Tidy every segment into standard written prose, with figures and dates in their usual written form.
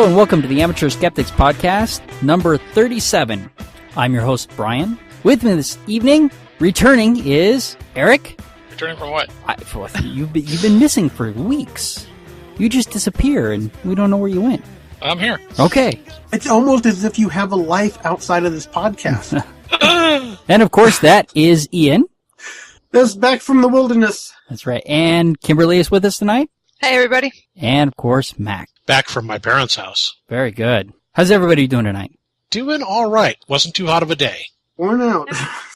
and welcome to the Amateur Skeptics Podcast, number 37. I'm your host, Brian. With me this evening, returning is Eric. Returning from what? You've been missing for weeks. You just disappear, and we don't know where you went. I'm here. Okay. It's almost as if you have a life outside of this podcast. And, of course, that is Ian. This back from the wilderness. That's right. And Kimberly is with us tonight. Hey, everybody. And, of course, Mac. Back from my parents' house. Very good. How's everybody doing tonight? Doing all right. Wasn't too hot of a day. Worn out.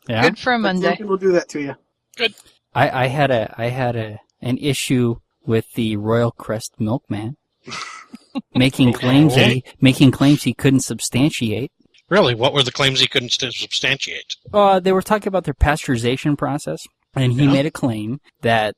Yeah. Good for a Monday. People do that to you. Good. I had an issue with the Royal Crest Milkman making claims he couldn't substantiate. Really? What were the claims he couldn't substantiate? They were talking about their pasteurization process. And he made a claim that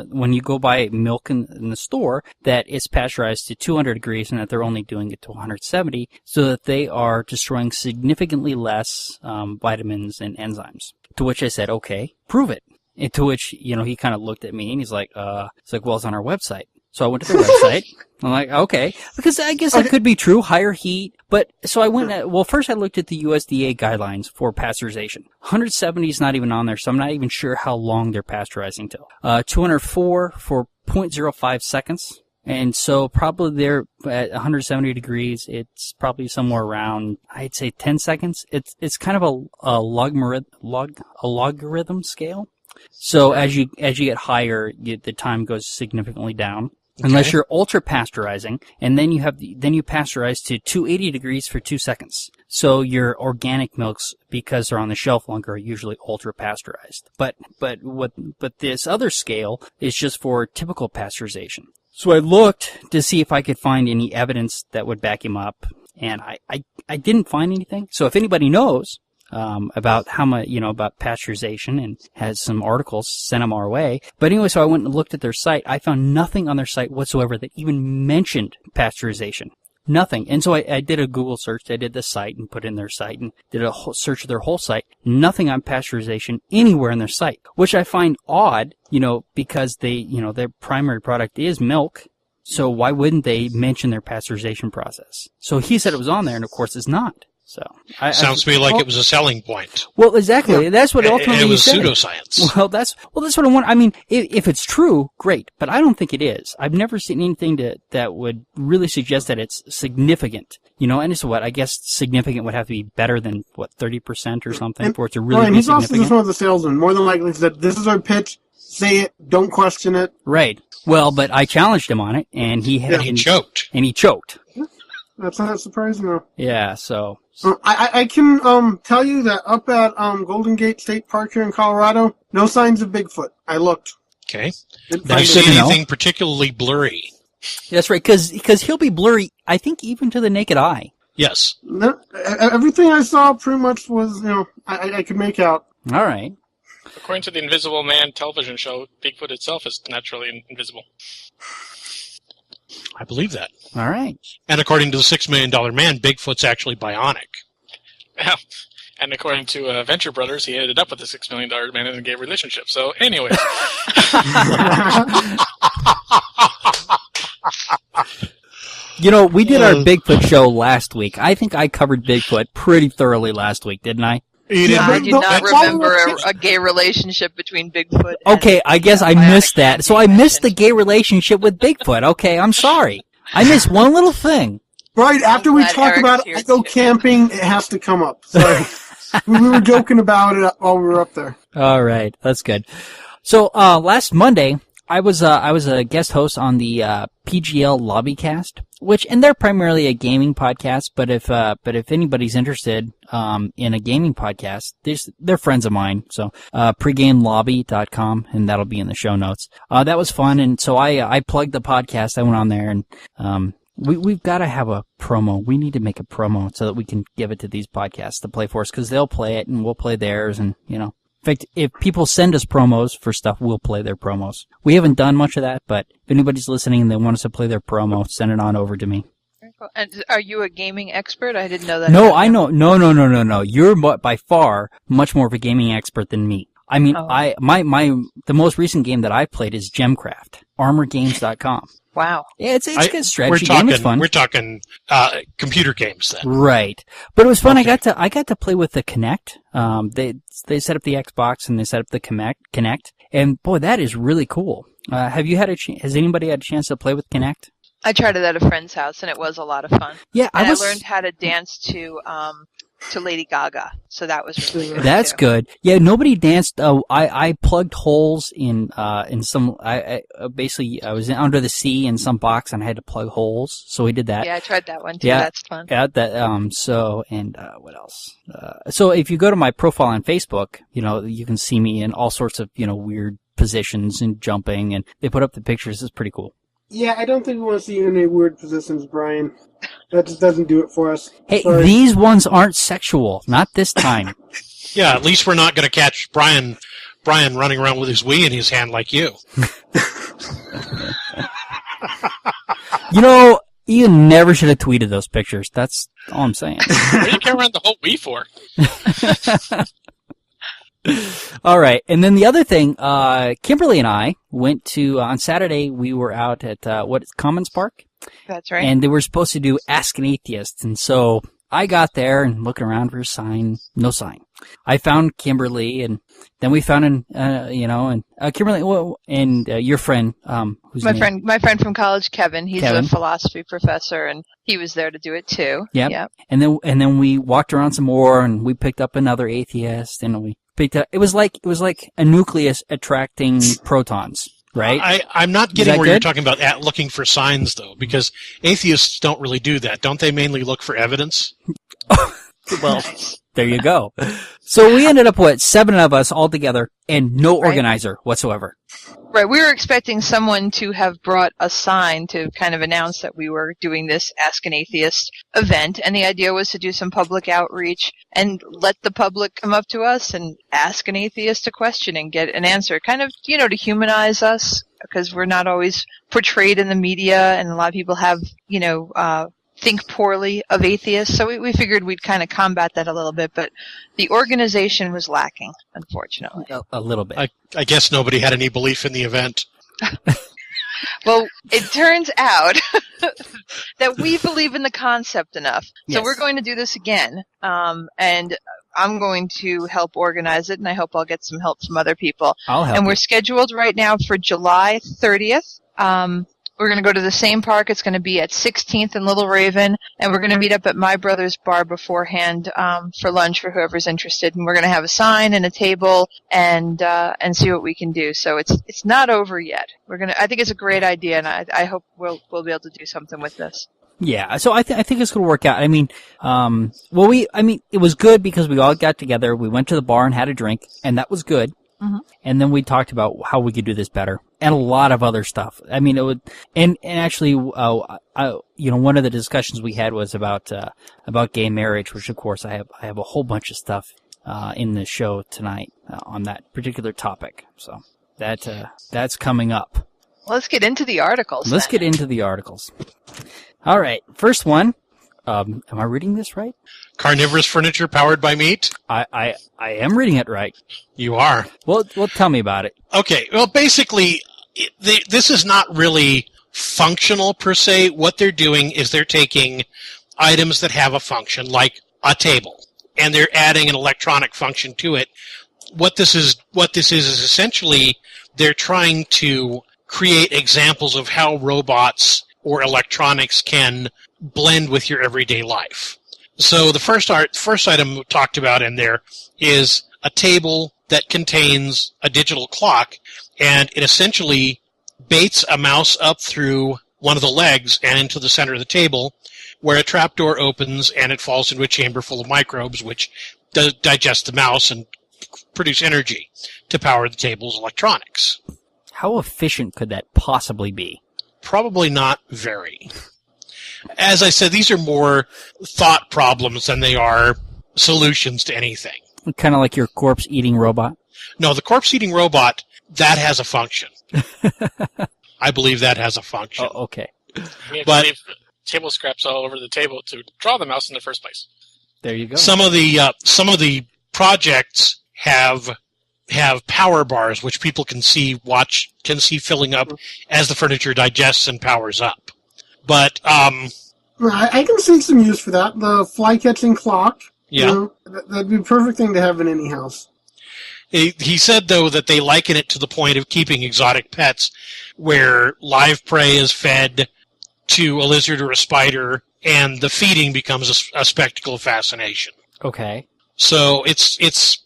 when you go buy milk in the store, that it's pasteurized to 200 degrees and that they're only doing it to 170, so that they are destroying significantly less vitamins and enzymes. To which I said, okay, prove it. And to which, he kind of looked at me and he's like, well, it's on our website. So I went to the website. I'm like, okay, because I guess that could be true, higher heat. But so I went first I looked at the USDA guidelines for pasteurization. 170 is not even on there, so I'm not even sure how long they're pasteurizing till. 204 for 0.05 seconds. And so probably they're at 170 degrees. It's probably somewhere around, I'd say 10 seconds. It's kind of a logarithm scale. So as you get higher, the time goes significantly down. Okay. Unless you're ultra pasteurizing, and then you pasteurize to 280 degrees for 2 seconds. So your organic milks, because they're on the shelf longer, are usually ultra pasteurized. But this other scale is just for typical pasteurization. So I looked to see if I could find any evidence that would back him up, and I didn't find anything. So if anybody knows about how much, about pasteurization and has some articles, send them our way. But anyway, so I went and looked at their site. I found nothing on their site whatsoever that even mentioned pasteurization. Nothing. And so I did a Google search. I did the site and put in their site and did a whole search of their whole site. Nothing on pasteurization anywhere in their site, which I find odd, because their primary product is milk. So why wouldn't they mention their pasteurization process? So he said it was on there, and of course it's not. So sounds to me like it was a selling point. Well, exactly. Yeah. That's what ultimately it was said. Pseudoscience. Well, that's what I want. I mean, if it's true, great. But I don't think it is. I've never seen anything that would really suggest that it's significant. And it's what I guess significant would have to be better than 30% or something for it to really be significant. He's also just one of the salesmen. More than likely said, "This is our pitch. Say it. Don't question it." Right. Well, but I challenged him on it, and he choked. And he choked. That's not surprising, though. Yeah. So. I can tell you that up at Golden Gate State Park here in Colorado, no signs of Bigfoot. I looked. Okay. Did you see anything particularly blurry? That's right, because he'll be blurry, I think, even to the naked eye. Yes. No, everything I saw pretty much was, I could make out. All right. According to the Invisible Man television show, Bigfoot itself is naturally invisible. I believe that. All right. And according to the $6 Million Man, Bigfoot's actually bionic. Yeah. And according to Venture Brothers, he ended up with a $6 Million Man in a gay relationship. So, anyway. We did our Bigfoot show last week. I think I covered Bigfoot pretty thoroughly last week, didn't I? I do not remember a gay relationship between Bigfoot and... Okay, I guess I missed that. So I missed the gay relationship with Bigfoot. Okay, I'm sorry. I missed one little thing. Right, after we talk about I go camping, it has to come up. Sorry. We were joking about it while we were up there. All right, that's good. So last Monday, I was a guest host on the PGL Lobbycast, and they're primarily a gaming podcast. But if anybody's interested in a gaming podcast, they're friends of mine. So pregamelobby.com, and that'll be in the show notes. That was fun, and so I plugged the podcast. I went on there, and we've got to have a promo. We need to make a promo so that we can give it to these podcasts to play for us, because they'll play it and we'll play theirs, and In fact, if people send us promos for stuff, we'll play their promos. We haven't done much of that, but if anybody's listening and they want us to play their promo, send it on over to me. And are you a gaming expert? I didn't know that. No, I know. No. You're by far much more of a gaming expert than me. I mean, the most recent game that I've played is Gemcraft, ArmorGames.com. Wow. Yeah, it's a good strategy game. It's fun. We're talking computer games then. Right. But it was fun. Okay. I got to play with the Kinect. They set up the Xbox and they set up the Kinect. And boy, that is really cool. Has anybody had a chance to play with Kinect? I tried it at a friend's house and it was a lot of fun. Yeah, I learned how to dance to Lady Gaga, so that was really good. That's good. Yeah, nobody danced. I plugged holes in some. I basically I was under the sea in some box and I had to plug holes, so we did that. Yeah, I tried that one too. Yeah, that's fun. Yeah, that. So and what else? So if you go to my profile on Facebook, you can see me in all sorts of weird positions and jumping, and they put up the pictures. It's pretty cool. Yeah, I don't think we want to see you in any weird positions, Brian. That just doesn't do it for us. Hey, Sorry. These ones aren't sexual. Not this time. Yeah, at least we're not going to catch Brian running around with his Wii in his hand like you. You never should have tweeted those pictures. That's all I'm saying. What do you carry around the whole Wii for? All right. And then the other thing, Kimberly and I went to, on Saturday, we were out at, Commons Park? That's right. And they were supposed to do Ask an Atheist. And so I got there and looking around for a sign, no sign. I found Kimberly, and then we found Kimberly, and your friend, who's my friend from college, Kevin. He's a philosophy professor, and he was there to do it too. Yep. And then we walked around some more, and we picked up another atheist, and we picked up. It was like a nucleus attracting protons. Right? I'm not getting where you're talking about looking for signs, though, because atheists don't really do that. Don't they mainly look for evidence? Well, there you go. So we ended up, 7 of us all together and no organizer whatsoever. Right. We were expecting someone to have brought a sign to kind of announce that we were doing this Ask an Atheist event, and the idea was to do some public outreach and let the public come up to us and ask an atheist a question and get an answer, kind of, to humanize us, because we're not always portrayed in the media, and a lot of people have, think poorly of atheists, so we figured we'd kind of combat that a little bit, but the organization was lacking, unfortunately. A little bit. I guess nobody had any belief in the event. Well, it turns out that we believe in the concept enough, so we're going to do this again, and I'm going to help organize it, and I hope I'll get some help from other people. I'll help. And we're scheduled right now for July 30th. We're going to go to the same park. It's going to be at 16th and Little Raven, and we're going to meet up at My Brother's Bar beforehand for lunch for whoever's interested. And we're going to have a sign and a table and see what we can do. So it's not over yet. I think it's a great idea, and I hope we'll be able to do something with this. Yeah, so I think it's going to work out. I mean, it was good because we all got together. We went to the bar and had a drink, and that was good. Mm-hmm. And then we talked about how we could do this better, and a lot of other stuff. I mean, it would, and actually, one of the discussions we had was about gay marriage, which of course I have a whole bunch of stuff in the show tonight on that particular topic. So that's coming up. Let's get into the articles. Let's get into the articles. All right, first one. Am I reading this right? Carnivorous furniture powered by meat? I am reading it right. You are. Well, tell me about it. Okay. Well, basically, this is not really functional per se. What they're doing is they're taking items that have a function, like a table, and they're adding an electronic function to it. What this is essentially they're trying to create examples of how robots or electronics can blend with your everyday life. So the first item talked about in there is a table that contains a digital clock, and it essentially baits a mouse up through one of the legs and into the center of the table, where a trapdoor opens and it falls into a chamber full of microbes, which digest the mouse and produce energy to power the table's electronics. How efficient could that possibly be? Probably not very. As I said, these are more thought problems than they are solutions to anything. Kind of like your corpse-eating robot? No, the corpse-eating robot, that has a function. I believe that has a function. Oh, okay. We have to leave table scraps all over the table to draw the mouse in the first place. There you go. Some of the projects have have power bars, which people can see filling up as the furniture digests and powers up. But I can see some use for that. The fly-catching clock. Yeah. You know, that'd be a perfect thing to have in any house. He said, though, that they liken it to the point of keeping exotic pets, where live prey is fed to a lizard or a spider, and the feeding becomes a spectacle of fascination. Okay. So it's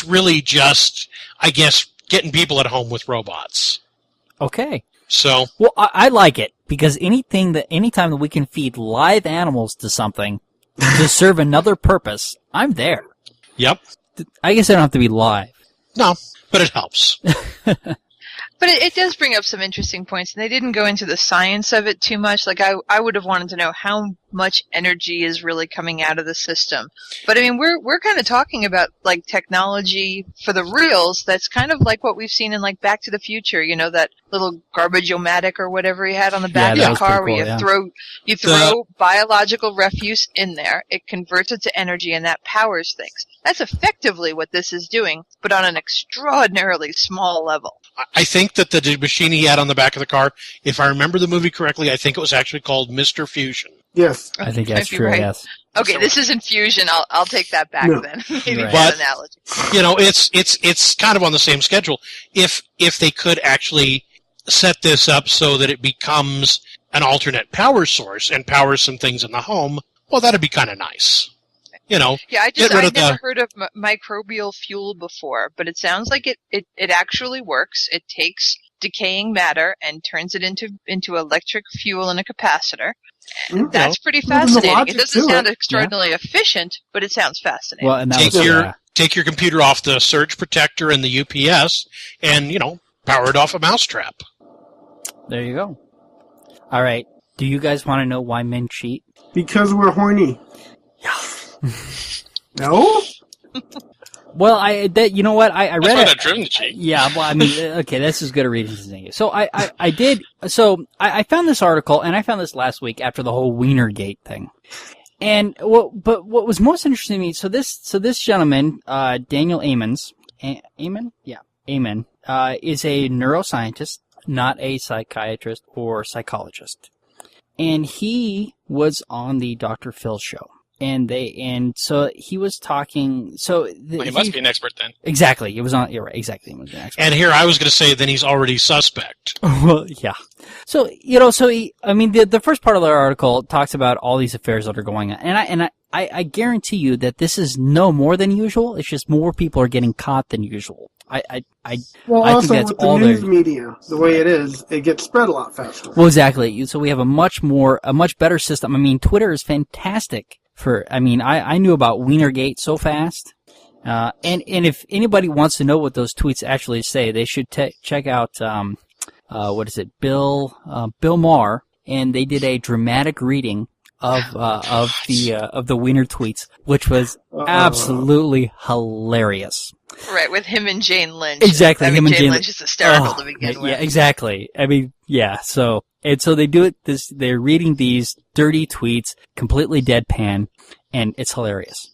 really just, I guess, getting people at home with robots. Okay. So. Well, I like it, because anytime that we can feed live animals to something to serve another purpose, I'm there. Yep. I guess they don't have to be live. No, but it helps. But it does bring up some interesting points, and they didn't go into the science of it too much. Like, I would have wanted to know how much energy is really coming out of the system. But I mean, we're kind of talking about like technology for the reals. That's kind of like what we've seen in like Back to the Future. You know, that little garbage-o-matic or whatever he had on the back of the car, where you throw biological refuse in there, it converts it to energy, and that powers things. That's effectively what this is doing, but on an extraordinarily small level. I think that the machine he had on the back of the car, if I remember the movie correctly, I think it was actually called Mr. Fusion. Yes. I think that's true, right. yes. Okay, this is infusion. I'll take that back then. Maybe Right. that analogy. You know, it's kind of on the same schedule. If they could actually set this up so that it becomes an alternate power source and powers some things in the home, well, that'd be kind of nice. You know, yeah, I'd never heard of microbial fuel before, but it sounds like it actually works. It takes decaying matter and turns it into electric fuel in a capacitor. That's pretty fascinating. It doesn't sound extraordinarily efficient, but it sounds fascinating. Well, and that take your computer off the surge protector and the UPS, and power it off a mousetrap. There you go. All right. Do you guys want to know why men cheat? Because we're horny. Yeah. No? Well, you know what? I read That's why it. they're driven to cheat. Yeah, well, I mean, okay, that's as good a reason as any. So I found this article, and I found this last week after the whole Wienergate thing. And but what was most interesting to me, so this gentleman, Daniel Amons, Amen, is a neuroscientist, not a psychiatrist or psychologist, and he was on the Dr. Phil show. And so he was talking. So he must be an expert then. Exactly, he was on. You're right. Exactly, he was an expert. And here I was going to say, then he's already suspect. Well, yeah. So the first part of the article talks about all these affairs that are going on, and I guarantee you that this is no more than usual. It's just more people are getting caught than usual. I also think that's with the news media, the way it is, it gets spread a lot faster. Well, exactly. So we have a much better system. I mean, Twitter is fantastic. I knew about Wienergate so fast. And if anybody wants to know what those tweets actually say, they should check out, Bill Maher, and they did a dramatic reading of the Wiener tweets, which was absolutely hilarious. Right, with him and Jane Lynch. Exactly. Him and Jane Lynch is hysterical to begin with. Yeah, exactly. I mean, yeah, so they do it, they're reading these dirty tweets, completely deadpan, and it's hilarious.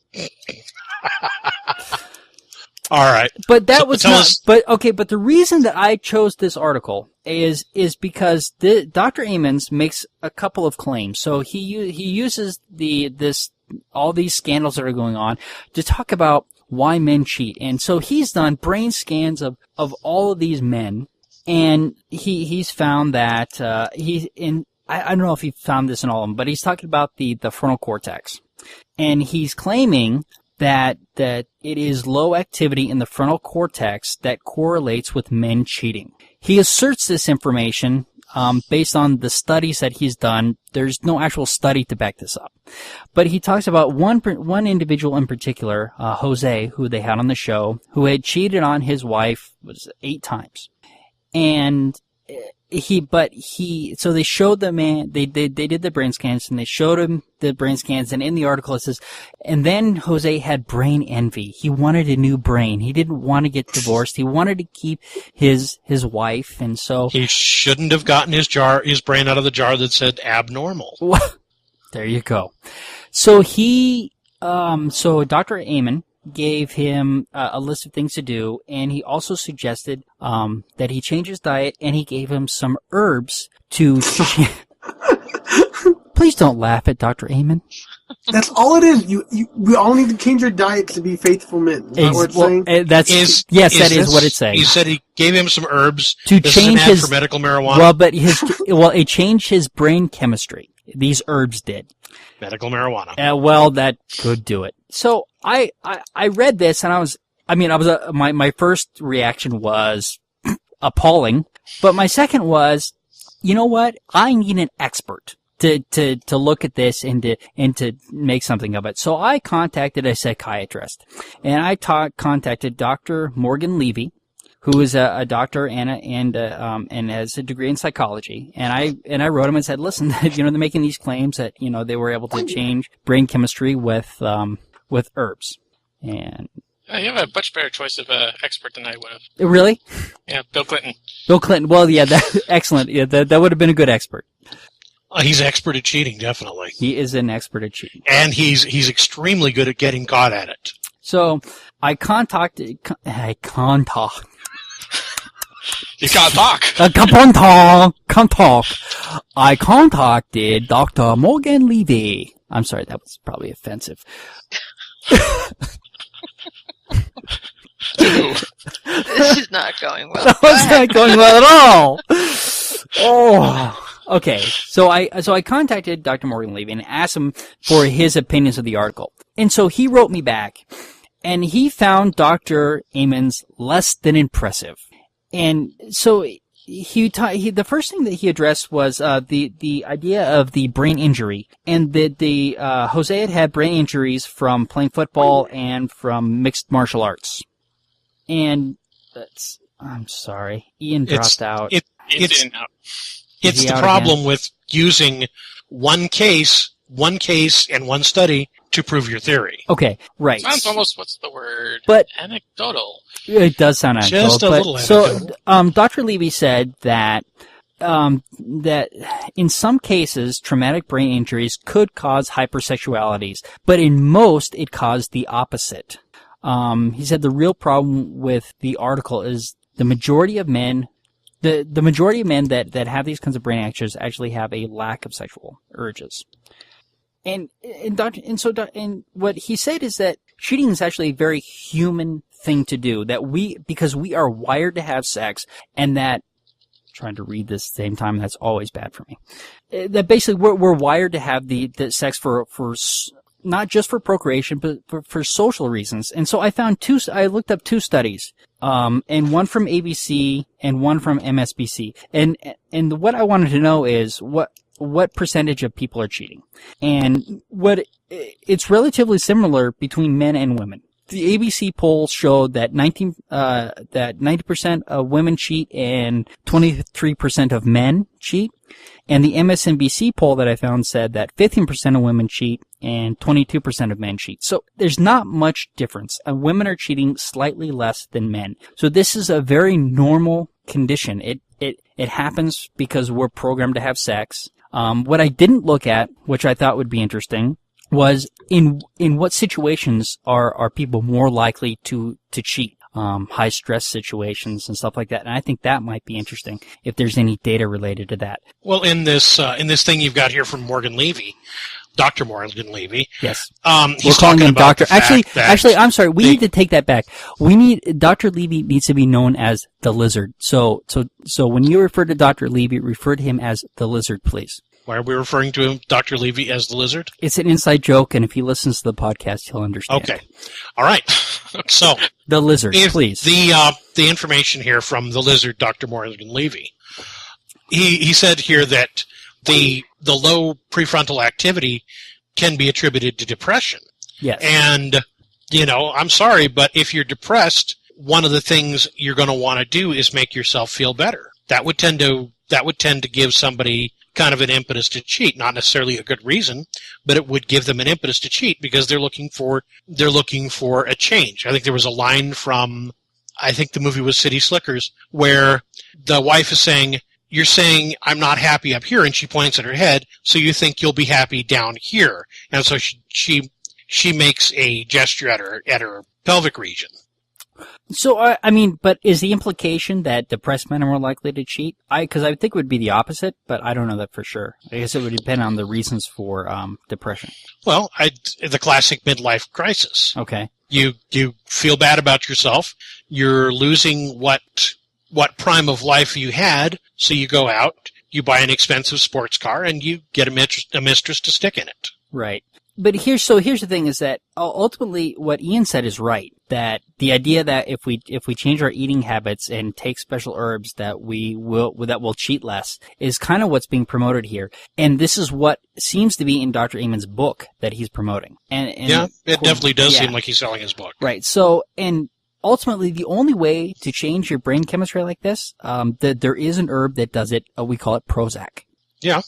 All right. But that was but the reason that I chose this article is because Dr. Amons makes a couple of claims. So he uses all these scandals that are going on to talk about why men cheat. And so he's done brain scans of all of these men, and he's found that I don't know if he found this in all of them, but he's talking about the frontal cortex. And he's claiming that it is low activity in the frontal cortex that correlates with men cheating. He asserts this information based on the studies that he's done. There's no actual study to back this up. But he talks about one individual in particular, Jose, who they had on the show, who had cheated on his wife 8 times. And so they showed the man, they did the brain scans, and they showed him the brain scans, and in the article it says, and then Jose had brain envy. He wanted a new brain. He didn't want to get divorced. He wanted to keep his wife, and so he shouldn't have gotten his brain out of the jar that said abnormal. There you go. So so Dr. Amon gave him a list of things to do, and he also suggested that he change his diet, and he gave him some herbs to... Please don't laugh at Dr. Amen. That's all it is. We all need to change our diets to be faithful men. Is that what it's saying? That is what it's saying. You said he gave him some herbs to change his for medical marijuana. Well, but it changed his brain chemistry. These herbs did. Medical marijuana. That could do it. So I read this and my first reaction was appalling, but my second was, you know what? I need an expert to look at this and to make something of it. So I contacted a psychiatrist, and I contacted Dr. Morgan Levy, who is a doctor and has a degree in psychology. And I wrote him and said, listen, they're making these claims that, they were able to change brain chemistry with herbs. And you have a much better choice of expert than I would have. Really? Yeah, Bill Clinton. Bill Clinton. Well, yeah, excellent. Yeah, that would have been a good expert. He's expert at cheating, definitely. He is an expert at cheating. And he's extremely good at getting caught at it. So I contacted... You can't talk. Can't talk. I contacted Dr. Morgan Levy. I'm sorry, that was probably offensive. This is not going well. It's not going well at all. Oh... Okay, so I contacted Dr. Morgan Levy and asked him for his opinions of the article. And so he wrote me back, and he found Dr. Amen's less than impressive. And so the first thing that he addressed was the idea of the brain injury, and that Jose had brain injuries from playing football and from mixed martial arts. And I'm sorry, Ian dropped out. It's in and out. It's the problem with using one case and one study to prove your theory. Okay, right. Sounds almost, what's the word? But anecdotal. It does sound anecdotal. Just a little anecdotal. So, Dr. Levy said that in some cases, traumatic brain injuries could cause hypersexualities, but in most, it caused the opposite. He said the real problem with the article is the majority of men The majority of men that have these kinds of brain actions actually have a lack of sexual urges. And what he said is that cheating is actually a very human thing to do, because we are wired to have sex, and that, trying to read this at the same time, that's always bad for me. That basically we're wired to have the sex for not just for procreation, but for social reasons. And so I looked up two studies, and one from ABC and one from MSBC. And what I wanted to know is what percentage of people are cheating. And it's relatively similar between men and women. The ABC poll showed that 90% of women cheat and 23% of men cheat. And the MSNBC poll that I found said that 15% of women cheat and 22% of men cheat. So there's not much difference. Women are cheating slightly less than men. So this is a very normal condition. It happens because we're programmed to have sex. What I didn't look at, which I thought would be interesting, was in what situations are people more likely to cheat. High stress situations and stuff like that. And I think that might be interesting if there's any data related to that. Well, in this thing you've got here from Morgan Levy, Dr. Morgan Levy. Yes. He's talking about Doctor. Actually, I'm sorry. We need to take that back. Dr. Levy needs to be known as the Lizard. So when you refer to Dr. Levy, refer to him as the Lizard, please. Why are we referring to him, Dr. Levy, as the Lizard? It's an inside joke, and if he listens to the podcast, he'll understand. Okay. All right. So the Lizard, please. The information here from the Lizard, Dr. Morgan Levy. He said here that the low prefrontal activity can be attributed to depression. Yes. And, I'm sorry, but if you're depressed, one of the things you're going to want to do is make yourself feel better. That would tend to give somebody kind of an impetus to cheat, not necessarily a good reason, but it would give them an impetus to cheat because they're looking for a change. I think there was a line from, I think the movie was City Slickers, where the wife is saying, "You're saying I'm not happy up here," and she points at her head, "So you think you'll be happy down here?" And so she makes a gesture at her pelvic region. So, I mean, but is the implication that depressed men are more likely to cheat? Because I think it would be the opposite, but I don't know that for sure. I guess it would depend on the reasons for depression. Well, the classic midlife crisis. Okay. You feel bad about yourself. You're losing what prime of life you had, so you go out, you buy an expensive sports car, and you get a mistress to stick in it. Right. But here's the thing is that ultimately what Ian said is right, that the idea that if we change our eating habits and take special herbs that we'll cheat less is kind of what's being promoted here. And this is what seems to be in Dr. Amen's book that he's promoting. And yeah, it definitely does seem like he's selling his book. Right. So, and ultimately the only way to change your brain chemistry like this, there is an herb that does it. We call it Prozac. Yeah.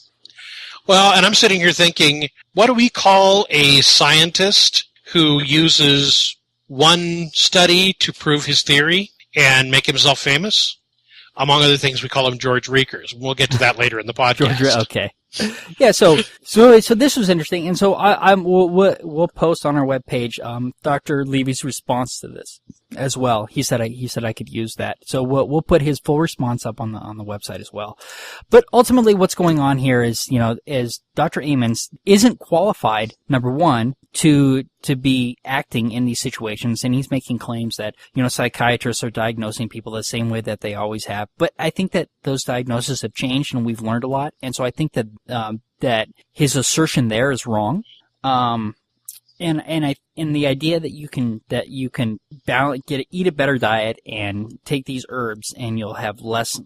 Well, and I'm sitting here thinking, what do we call a scientist who uses one study to prove his theory and make himself famous? Among other things, we call him George Reekers. We'll get to that later in the podcast. Okay. Yeah, so this was interesting, and so we'll post on our webpage Dr. Levy's response to this as well. He said I could use that, so we'll put his full response up on the website as well. But ultimately, what's going on here is Dr. Amen isn't qualified, number one, to be acting in these situations, and he's making claims that psychiatrists are diagnosing people the same way that they always have. But I think that those diagnoses have changed, and we've learned a lot, and so I think that his assertion there is wrong. And the idea that you can eat a better diet and take these herbs and you'll have less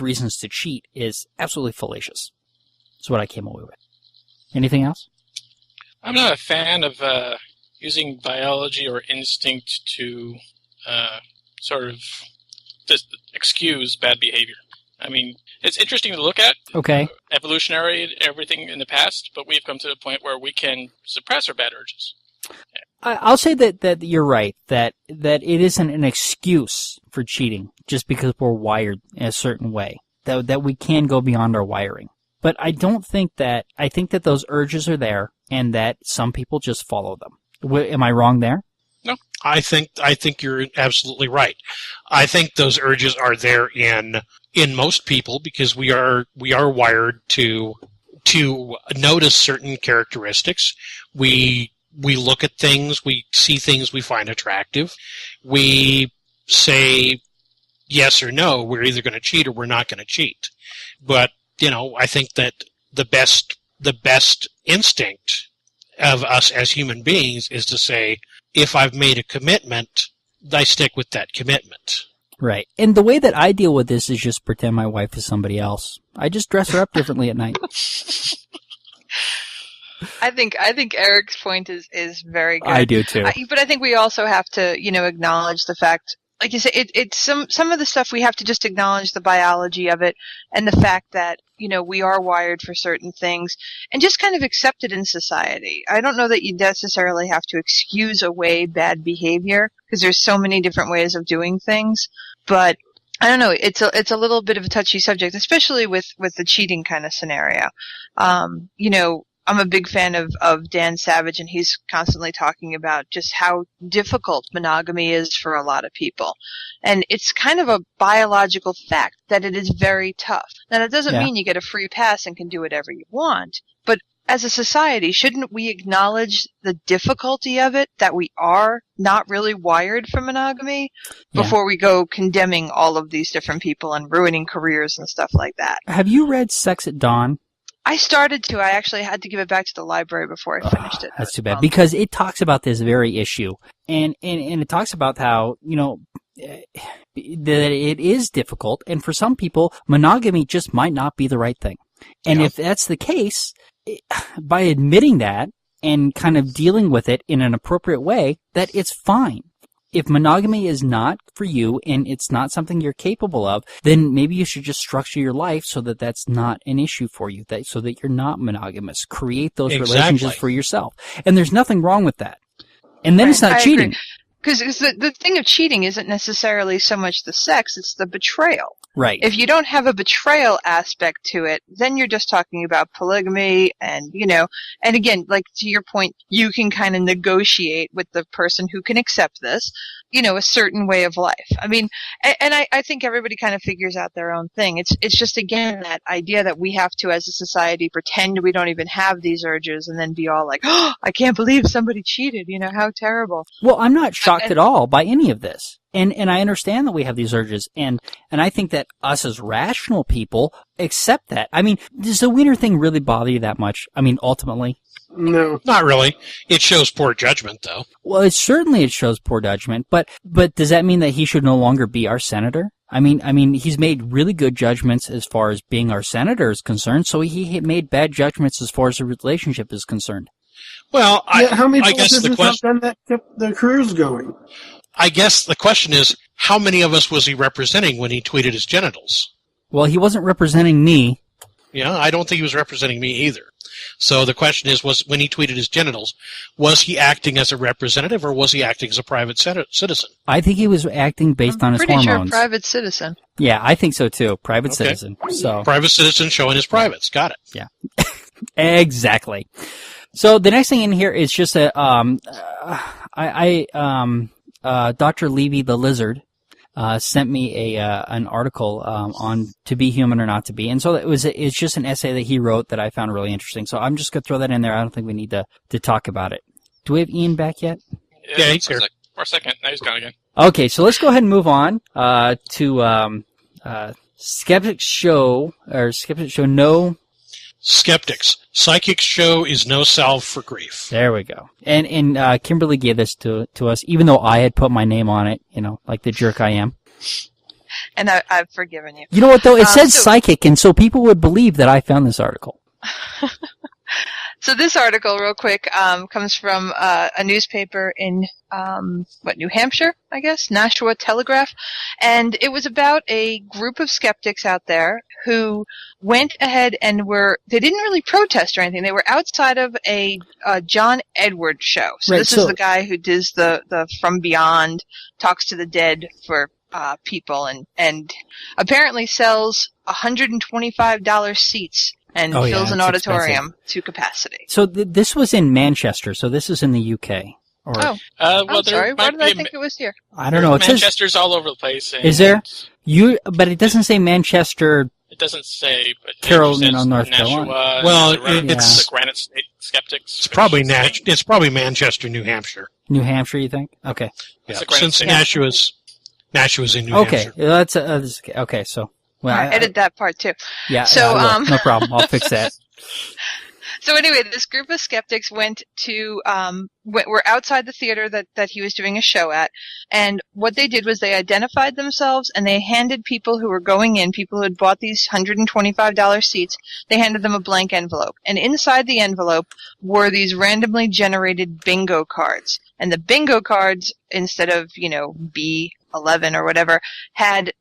reasons to cheat is absolutely fallacious. That's what I came away with. Anything else? I'm not a fan of using biology or instinct to sort of just excuse bad behavior. I mean, it's interesting to look at. Okay. Evolutionary, everything in the past, but we've come to a point where we can suppress our bad urges. I'll say that you're right, that it isn't an excuse for cheating just because we're wired in a certain way, that we can go beyond our wiring. But I think that those urges are there and that some people just follow them. Am I wrong there? No, I think you're absolutely right. I think those urges are there in most people because we are wired to notice certain characteristics. We look at things, we see things we find attractive. We say yes or no, we're either going to cheat or we're not going to cheat. But, I think that the best instinct of us as human beings is to say, if I've made a commitment, I stick with that commitment. Right. And the way that I deal with this is just pretend my wife is somebody else. I just dress her up differently at night. I think Eric's point is very good. I do too. But I think we also have to, acknowledge the fact, like you say, it's some of the stuff we have to just acknowledge the biology of it and the fact that, we are wired for certain things and just kind of accept it in society. I don't know that you necessarily have to excuse away bad behavior because there's so many different ways of doing things, but I don't know. It's a little bit of a touchy subject, especially with the cheating kind of scenario. I'm a big fan of Dan Savage, and he's constantly talking about just how difficult monogamy is for a lot of people. And it's kind of a biological fact that it is very tough. Now, that doesn't mean you get a free pass and can do whatever you want, but as a society, shouldn't we acknowledge the difficulty of it, that we are not really wired for monogamy, before we go condemning all of these different people and ruining careers and stuff like that? Have you read Sex at Dawn? I started to. I actually had to give it back to the library before I finished it. That's too bad, because it talks about this very issue. And it talks about how, that it is difficult, and for some people, monogamy just might not be the right thing. And if that's the case, by admitting that and kind of dealing with it in an appropriate way, that it's fine. If monogamy is not for you and it's not something you're capable of, then maybe you should just structure your life so that that's not an issue for you, so that you're not monogamous. Create those relationships for yourself. And there's nothing wrong with that. And then it's not cheating. Because the thing of cheating isn't necessarily so much the sex, it's the betrayal. Right. If you don't have a betrayal aspect to it, then you're just talking about polygamy and, and again, like to your point, you can kind of negotiate with the person who can accept this, a certain way of life. I mean, and I think everybody kind of figures out their own thing. It's just, again, that idea that we have to, as a society, pretend we don't even have these urges and then be all like, oh, I can't believe somebody cheated, how terrible. Well, I'm not shocked at all by any of this. And I understand that we have these urges, and I think that us as rational people accept that. I mean, does the wiener thing really bother you that much? I mean, ultimately? No. Not really. It shows poor judgment, though. Well, it shows poor judgment, but does that mean that he should no longer be our senator? I mean, he's made really good judgments as far as being our senator is concerned, so he made bad judgments as far as the relationship is concerned. Well, how many I guess the question that kept the careers going? I guess the question is, how many of us was he representing when he tweeted his genitals? Well, he wasn't representing me. Yeah, I don't think he was representing me either. So the question is, was when he tweeted his genitals, was he acting as a representative or was he acting as a private citizen? I think he was acting based on his hormones. Pretty sure private citizen. Yeah, I think so too. Private citizen. So private citizen showing his privates. Got it. Yeah. Exactly. So the next thing in here is just Dr. Levy the Lizard sent me an article on to be human or not to be, and so it's just an essay that he wrote that I found really interesting. So I'm just gonna throw that in there. I don't think we need to talk about it. Do we have Ian back yet? Yeah, he's here. For a second. Now he's gone again. Okay, so let's go ahead and move on to Skeptics Show No. Skeptics. Psychics show is no salve for grief. There we go. And Kimberly gave this to us, even though I had put my name on it, like the jerk I am. And I've forgiven you. You know what, though? It said psychic, and so people would believe that I found this article. So this article, real quick, comes from a newspaper in, New Hampshire, I guess? Nashua Telegraph. And it was about a group of skeptics out there who went ahead and they didn't really protest or anything. They were outside of a John Edwards show. So this is the guy who does the From Beyond, talks to the dead for people, and apparently sells $125 seats and fills an auditorium to capacity. So this was in Manchester, so this is in the UK. Well, I'm sorry. Why did I think it was here? I don't know. It Manchester's all over the place. Is there? But it doesn't say Manchester. It doesn't say. But Carolina, North Carolina. Well, it's the Granite State Skeptics. It's probably Manchester, New Hampshire. New Hampshire, you think? Okay. Yeah. Since Nashua's in New Hampshire. Okay, that's okay. So. Well, I edit that part too. Yeah, so no problem. I'll fix that. So anyway, this group of skeptics were outside the theater that he was doing a show at, and what they did was they identified themselves and they handed people who were going in, people who had bought these $125 seats, they handed them a blank envelope, and inside the envelope were these randomly generated bingo cards, and the bingo cards, instead of B11 or whatever, had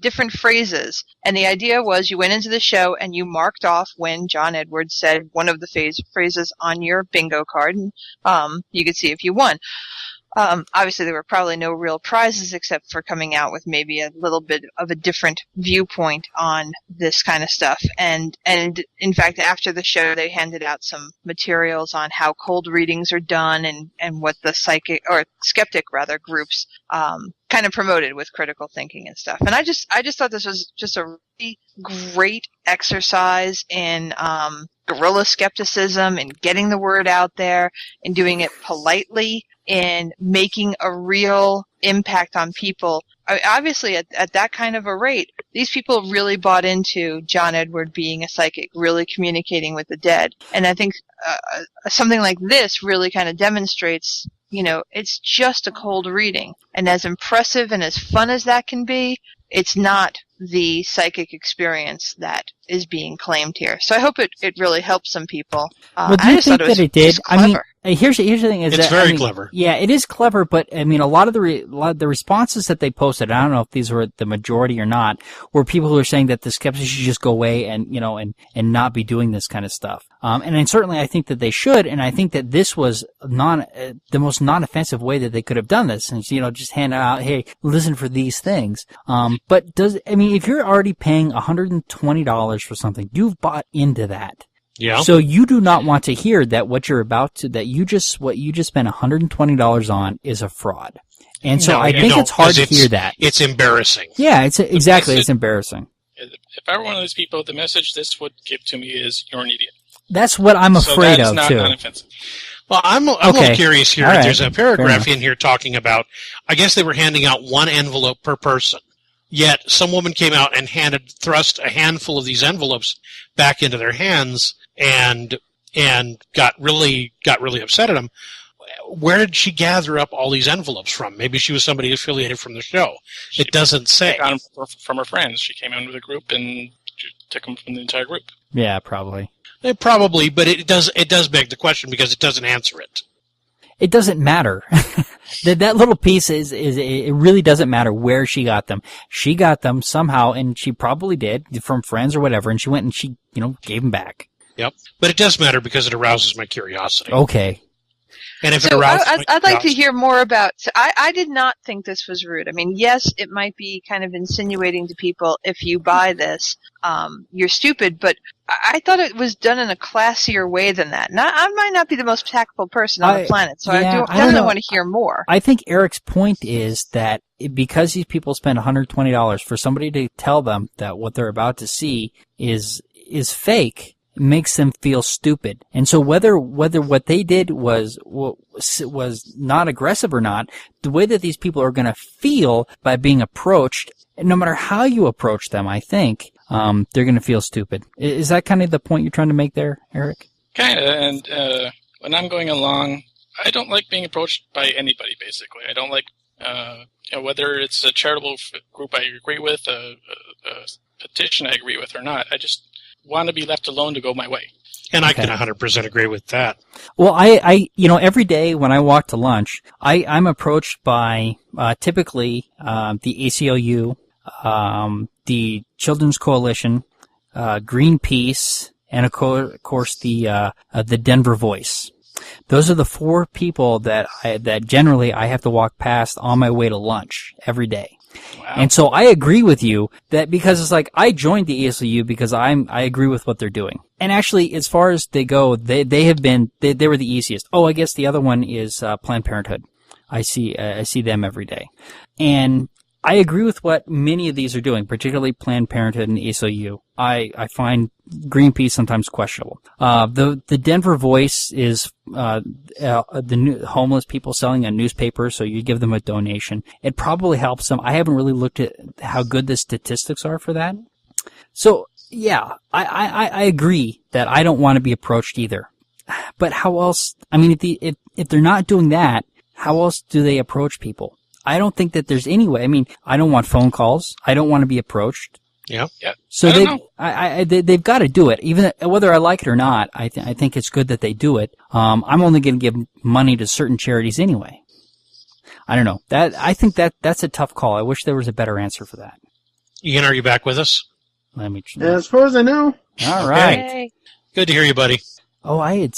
different phrases, and the idea was you went into the show and you marked off when John Edwards said one of the phrases on your bingo card, and you could see if you won. Obviously, there were probably no real prizes except for coming out with maybe a little bit of a different viewpoint on this kind of stuff. And in fact, after the show, they handed out some materials on how cold readings are done and what the skeptic groups kind of promoted with critical thinking and stuff. And I just thought this was just a really great exercise in guerrilla skepticism and getting the word out there and doing it politely and making a real impact on people. Obviously, at that kind of a rate, these people really bought into John Edward being a psychic, really communicating with the dead. And I think something like this really kind of demonstrates, it's just a cold reading. And as impressive and as fun as that can be, it's not the psychic experience that is being claimed here. So I hope it really helps some people. Well, do you think that it did? I mean, here's the thing: is it's that very clever. Yeah, it is clever, but I mean, a lot of the responses that they posted, I don't know if these were the majority or not, were people who are saying that the skeptics should just go away and and not be doing this kind of stuff. And then certainly I think that they should, and I think that this was the most non-offensive way that they could have done this, and just hand out, hey, listen for these things. But if you're already paying $120 for something, you've bought into that. Yeah. So you do not want to hear that what you just spent $120 on is a fraud. And so I think it's hard to hear that. It's embarrassing. Yeah, it's embarrassing. If I were one of those people, the message this would give to me is, you're an idiot. That's what I'm afraid of, too. non-offensive. Well, I'm a little curious here. Right. There's a paragraph in here talking about, I guess they were handing out one envelope per person. Yet some woman came out and thrust a handful of these envelopes back into their hands and got really upset at them. Where did she gather up all these envelopes from? Maybe she was somebody affiliated from the show. It doesn't say. She got them from her friends. She came in with a group and took them from the entire group. Yeah, probably. Probably, but it does beg the question because it doesn't answer it. It doesn't matter. That little piece it really doesn't matter where she got them. She got them somehow, and she probably did from friends or whatever, and she went and she gave them back. Yep, but it does matter because it arouses my curiosity. Okay. And if it arouses I'd like to hear more about. I did not think this was rude. I mean, yes, it might be kind of insinuating to people, if you buy this, you're stupid. But I thought it was done in a classier way than that. Now, I might not be the most tactful person on the planet, so I definitely want to hear more. I think Eric's point is that because these people spend $120 for somebody to tell them that what they're about to see is fake, makes them feel stupid. And so whether what they did was not aggressive or not, the way that these people are going to feel by being approached, no matter how you approach them, I think, they're going to feel stupid. Is that kind of the point you're trying to make there, Eric? Kind of. And when I'm going along, I don't like being approached by anybody, basically. I don't like, whether it's a charitable group I agree with, a petition I agree with or not. I just want to be left alone to go my way. And I can 100% agree with that. Well, I every day when I walk to lunch, I'm approached by, typically, the ACLU, the Children's Coalition, Greenpeace, and of course the Denver Voice. Those are the four people that generally I have to walk past on my way to lunch every day. Wow. And so I agree with you that because it's like I joined the ACLU because I agree with what they're doing. And actually, as far as they go, they were the easiest. Oh, I guess the other one is Planned Parenthood. I see them every day, and I agree with what many of these are doing, particularly Planned Parenthood and ACLU. I find Greenpeace sometimes questionable. The Denver Voice is the new homeless people selling a newspaper, so you give them a donation. It probably helps them. I haven't really looked at how good the statistics are for that. So yeah, I agree that I don't want to be approached either. But how else? I mean, if they're not doing that, how else do they approach people? I don't think that there's any way. I mean, I don't want phone calls. I don't want to be approached. Yeah. So they've got to do it, even whether I like it or not. I think it's good that they do it. I'm only going to give money to certain charities anyway. I don't know. I think that's a tough call. I wish there was a better answer for that. Ian, are you back with us? As far as I know. All right. Yay. Good to hear you, buddy. Oh, I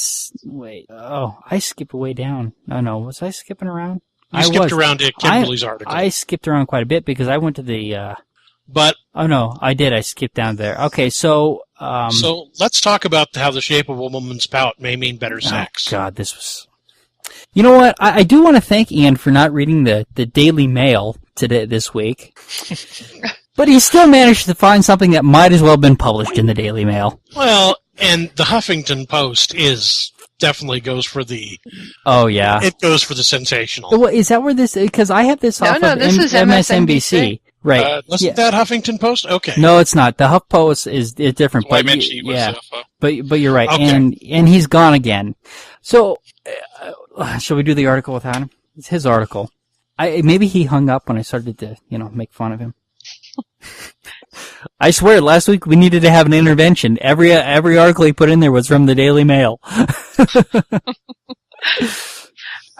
skipped way down. No, was I skipping around? You skipped around to Kimberly's article. I skipped around quite a bit because I went to the. But oh no, I did. I skipped down there. Okay, so. So let's talk about how the shape of a woman's pout may mean better sex. Oh God, this was. You know what? I do want to thank Ian for not reading the Daily Mail this week. But he still managed to find something that might as well have been published in the Daily Mail. Well, and the Huffington Post definitely goes for the... Oh, yeah. It goes for the sensational. Well, is that where this... Because I have this off of this is MSNBC. Right. Wasn't that Huffington Post? Okay. No, it's not. The Huff Post is different. Well, I meant she was but you're right. Okay. And he's gone again. So, shall we do the article without him? It's his article. Maybe he hung up when I started to, make fun of him. I swear, last week we needed to have an intervention. Every article he put in there was from the Daily Mail.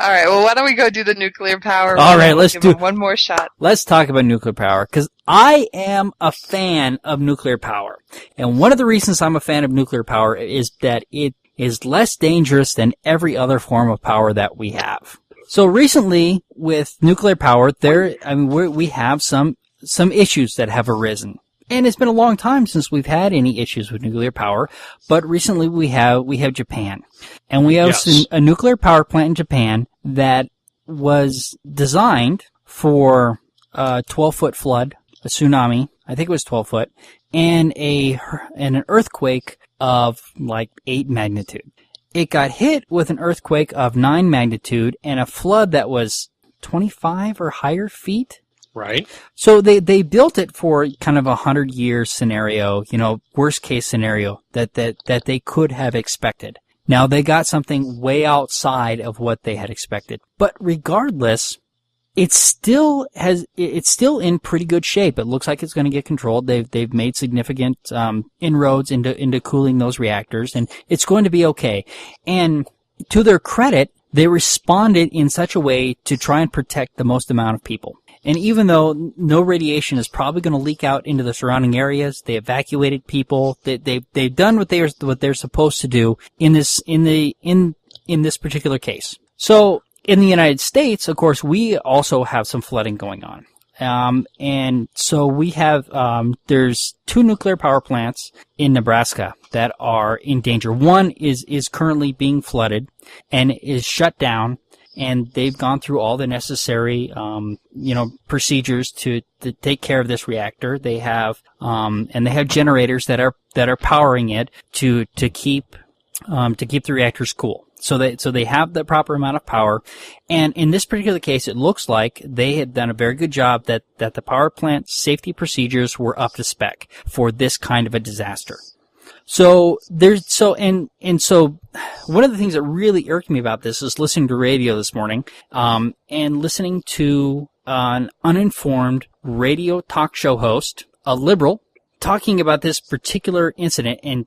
All right, well, why don't we go do the nuclear power? All right, let's do one more shot. Let's talk about nuclear power, because I am a fan of nuclear power. And one of the reasons I'm a fan of nuclear power is that it is less dangerous than every other form of power that we have. So recently, with nuclear power, we have some issues that have arisen. And it's been a long time since we've had any issues with nuclear power, but recently we have Japan. And we have a nuclear power plant in Japan that was designed for a 12-foot flood, a tsunami, I think it was 12 foot, and an earthquake of like 8 magnitude. It got hit with an earthquake of 9 magnitude and a flood that was 25 or higher feet. Right. So they built it for kind of a 100-year scenario, worst case scenario that they could have expected. Now they got something way outside of what they had expected. But regardless, it's still in pretty good shape. It looks like it's going to get controlled. They've made significant inroads into cooling those reactors, and it's going to be okay. And to their credit, they responded in such a way to try and protect the most amount of people. And even though no radiation is probably going to leak out into the surrounding areas, they evacuated people. They've done what they're supposed to do in this particular case. So in the United States, of course, we also have some flooding going on. And so we have there's 2 nuclear power plants in Nebraska that are in danger. One is currently being flooded and is shut down. And they've gone through all the necessary, procedures to take care of this reactor. They have generators that are powering it to keep the reactors cool. So they have the proper amount of power. And in this particular case, it looks like they had done a very good job that the power plant safety procedures were up to spec for this kind of a disaster. So one of the things that really irked me about this is listening to radio this morning, and listening to an uninformed radio talk show host, a liberal, talking about this particular incident and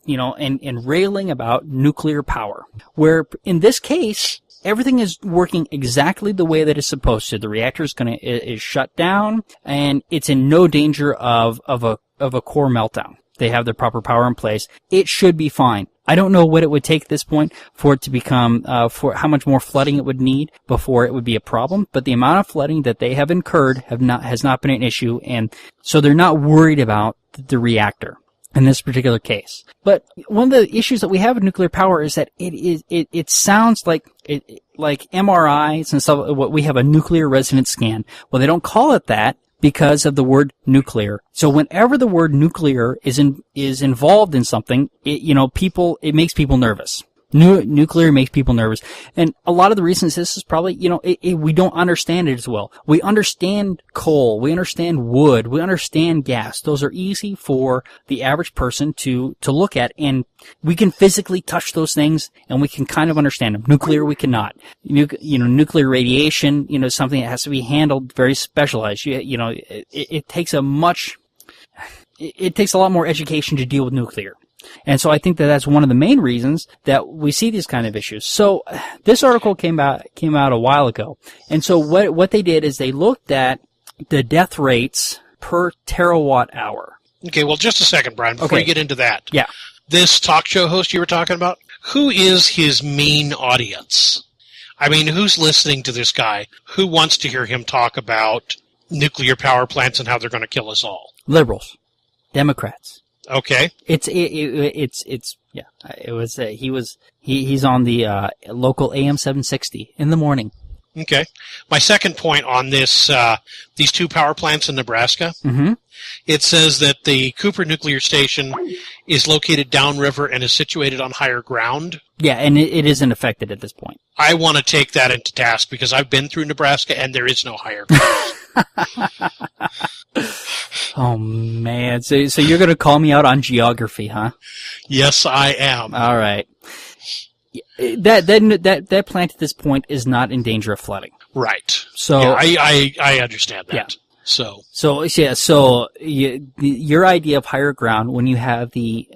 railing about nuclear power, where in this case, everything is working exactly the way that it's supposed to. The reactor is shut down, and it's in no danger of a core meltdown. They have the proper power in place. It should be fine. I don't know what it would take at this point for it to become, for how much more flooding it would need before it would be a problem. But the amount of flooding that they have incurred has not been an issue, and so they're not worried about the reactor in this particular case. But one of the issues that we have with nuclear power is that it sounds like MRIs and stuff. What we have a nuclear resonance scan. Well, they don't call it that because of the word nuclear. So whenever the word nuclear is involved in something, it makes people nervous. Nuclear makes people nervous. And a lot of the reasons this is probably, we don't understand it as well. We understand coal. We understand wood. We understand gas. Those are easy for the average person to look at, and we can physically touch those things and we can kind of understand them. Nuclear, we cannot. Nuclear radiation, something that has to be handled very specialized. It takes a lot more education to deal with nuclear. And so I think that that's one of the main reasons that we see these kind of issues. So this article came out a while ago. And so what they did is they looked at the death rates per terawatt hour. Okay, well, just a second, Brian, before you get into that. Yeah. This talk show host you were talking about, who is his main audience? I mean, who's listening to this guy? Who wants to hear him talk about nuclear power plants and how they're going to kill us all? Liberals. Democrats. Okay. He's on the local AM 760 in the morning. Okay. My second point on this, these 2 power plants in Nebraska, it says that the Cooper Nuclear Station is located downriver and is situated on higher ground. Yeah, and it isn't affected at this point. I want to take that into task because I've been through Nebraska and there is no higher ground. Oh man! So you're going to call me out on geography, huh? Yes, I am. All right. That plant at this point is not in danger of flooding. Right. So yeah, I understand that. Yeah. Your idea of higher ground when you have the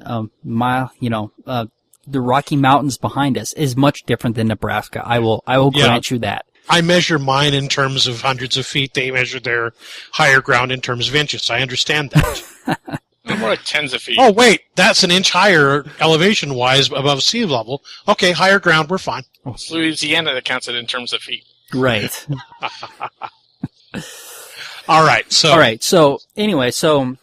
the Rocky Mountains behind us is much different than Nebraska. I will grant you that. I measure mine in terms of hundreds of feet. They measure their higher ground in terms of inches. I understand that. More like tens of feet. Oh, wait. That's an inch higher elevation-wise above sea level. Okay, higher ground. We're fine. It's Louisiana that counts it in terms of feet. Right. All right. So anyway, deaths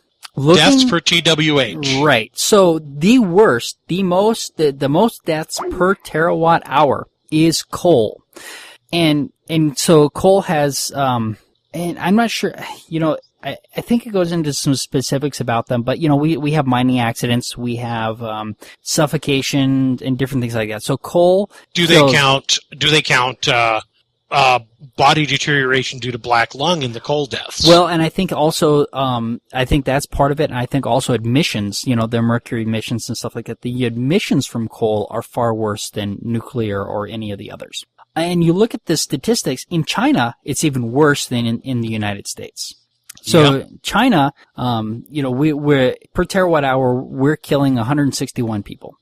per TWH. Right. So the most deaths per terawatt hour is coal. And so coal has, and I'm not sure, I think it goes into some specifics about them, but we have mining accidents, we have, suffocation and different things like that. So coal. Do they count, body deterioration due to black lung in the coal deaths? Well, and I think also, I think that's part of it, and I think also emissions, the mercury emissions and stuff like that. The emissions from coal are far worse than nuclear or any of the others. And you look at the statistics, in China, it's even worse than in the United States. So China, we're per terawatt hour, we're killing 161 people.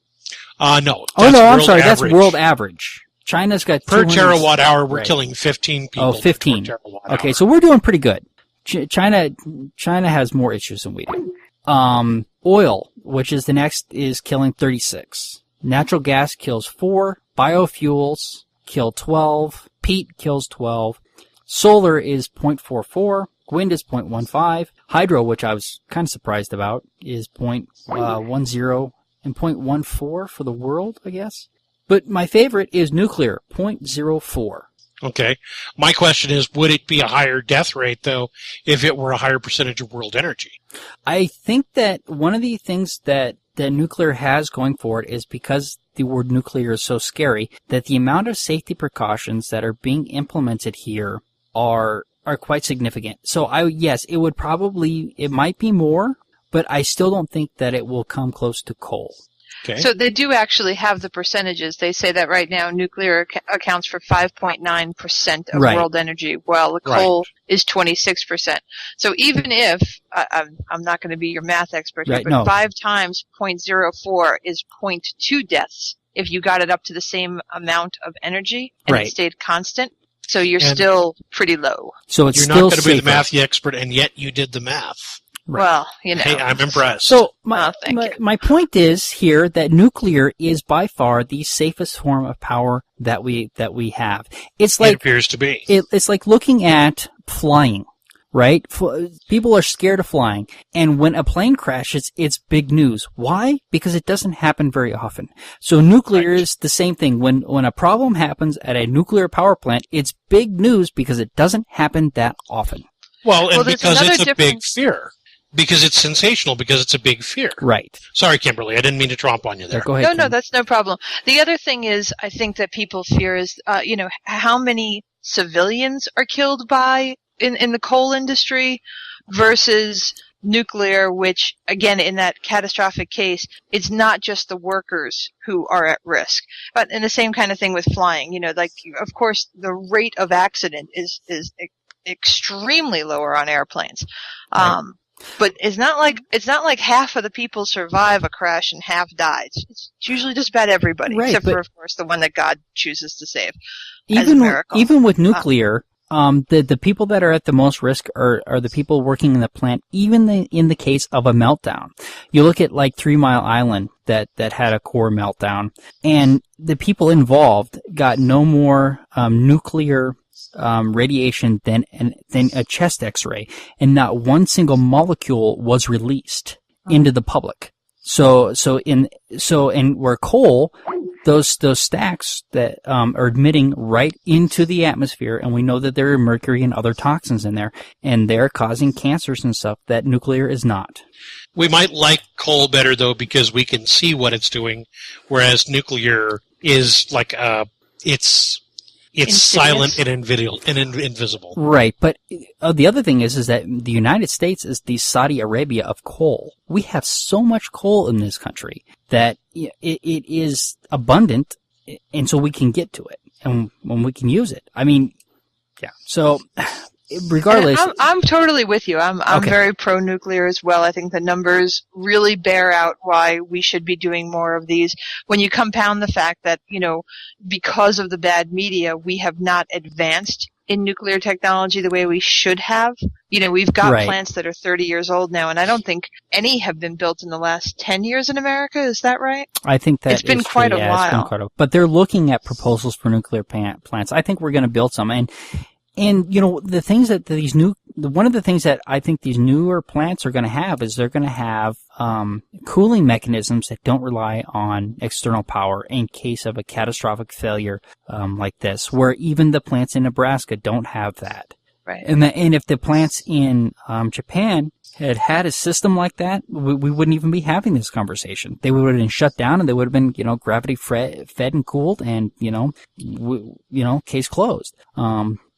No. I'm sorry, that's world average. China's got per terawatt hour, we're killing 15 people. Oh, 15. Per terawatt okay, hour. So we're doing pretty good. China has more issues than we do. Oil, which is the next, is killing 36. Natural gas kills 4. Biofuels kill 12. Peat kills 12. Solar is 0.44. Wind is 0.15. Hydro, which I was kind of surprised about, is 0.10 and 0.14 for the world, I guess. But my favorite is nuclear, 0.04. Okay. My question is, would it be a higher death rate, though, if it were a higher percentage of world energy? I think that one of the things that nuclear has going for it is because the word nuclear is so scary, that the amount of safety precautions that are being implemented here are quite significant. So it might be more, but I still don't think that it will come close to coal. Okay. So they do actually have the percentages. They say that right now nuclear accounts for 5.9% of world energy, while the coal is 26%. So even if, I'm not going to be your math expert here, but 5 times 0.04 is 0.2 deaths if you got it up to the same amount of energy and it stayed constant. So you're still pretty low. So it's you're still not going to be the safer. math expert, and yet you did the math. Right. Well, Hey, I'm impressed. So my point is here that nuclear is by far the safest form of power that we have. It appears to be. It's like looking at flying, right? People are scared of flying, and when a plane crashes, it's big news. Why? Because it doesn't happen very often. So nuclear is the same thing. When a problem happens at a nuclear power plant, it's big news because it doesn't happen that often. Well, because it's a big fear. Because it's sensational, because it's a big fear. Right. Sorry, Kimberly, I didn't mean to tromp on you there. Go ahead. No, that's no problem. The other thing is, I think that people fear is, how many civilians are killed in the coal industry versus nuclear, which, again, in that catastrophic case, it's not just the workers who are at risk. But in the same kind of thing with flying, of course, the rate of accident is extremely lower on airplanes. Right. But it's not like half of the people survive a crash and half die. It's usually just about everybody, except for, of course, the one that God chooses to save. Even with nuclear, the people that are at the most risk are the people working in the plant. Even in the case of a meltdown, you look at like 3 Mile Island that had a core meltdown, and the people involved got no more nuclear radiation than a chest X-ray, and not one single molecule was released into the public. So where coal, those stacks that are emitting right into the atmosphere, and we know that there are mercury and other toxins in there, and they're causing cancers and stuff that nuclear is not. We might like coal better though because we can see what it's doing, whereas nuclear is like it's silent and invisible. Right, but the other thing is that the United States is the Saudi Arabia of coal. We have so much coal in this country that it is abundant, and so we can get to it, and when we can use it. I mean, yeah. So regardless, I'm totally with you. I'm Okay. very pro-nuclear as well. I think the numbers really bear out why we should be doing more of these. When you compound the fact that, because of the bad media, we have not advanced in nuclear technology the way we should have. We've got Right. plants that are 30 years old now, and I don't think any have been built in the last 10 years in America. Is that right? I think that It's been is quite true. a Yeah, it's been while. quite a, but they're looking at proposals for nuclear plants. I think we're going to build some, and the things that one of the things that I think these newer plants are going to have is they're going to have cooling mechanisms that don't rely on external power in case of a catastrophic failure like this, where even the plants in Nebraska don't have that. Right. And if the plants in Japan had a system like that, we wouldn't even be having this conversation. They would have been shut down, and they would have been, gravity fed and cooled, and case closed.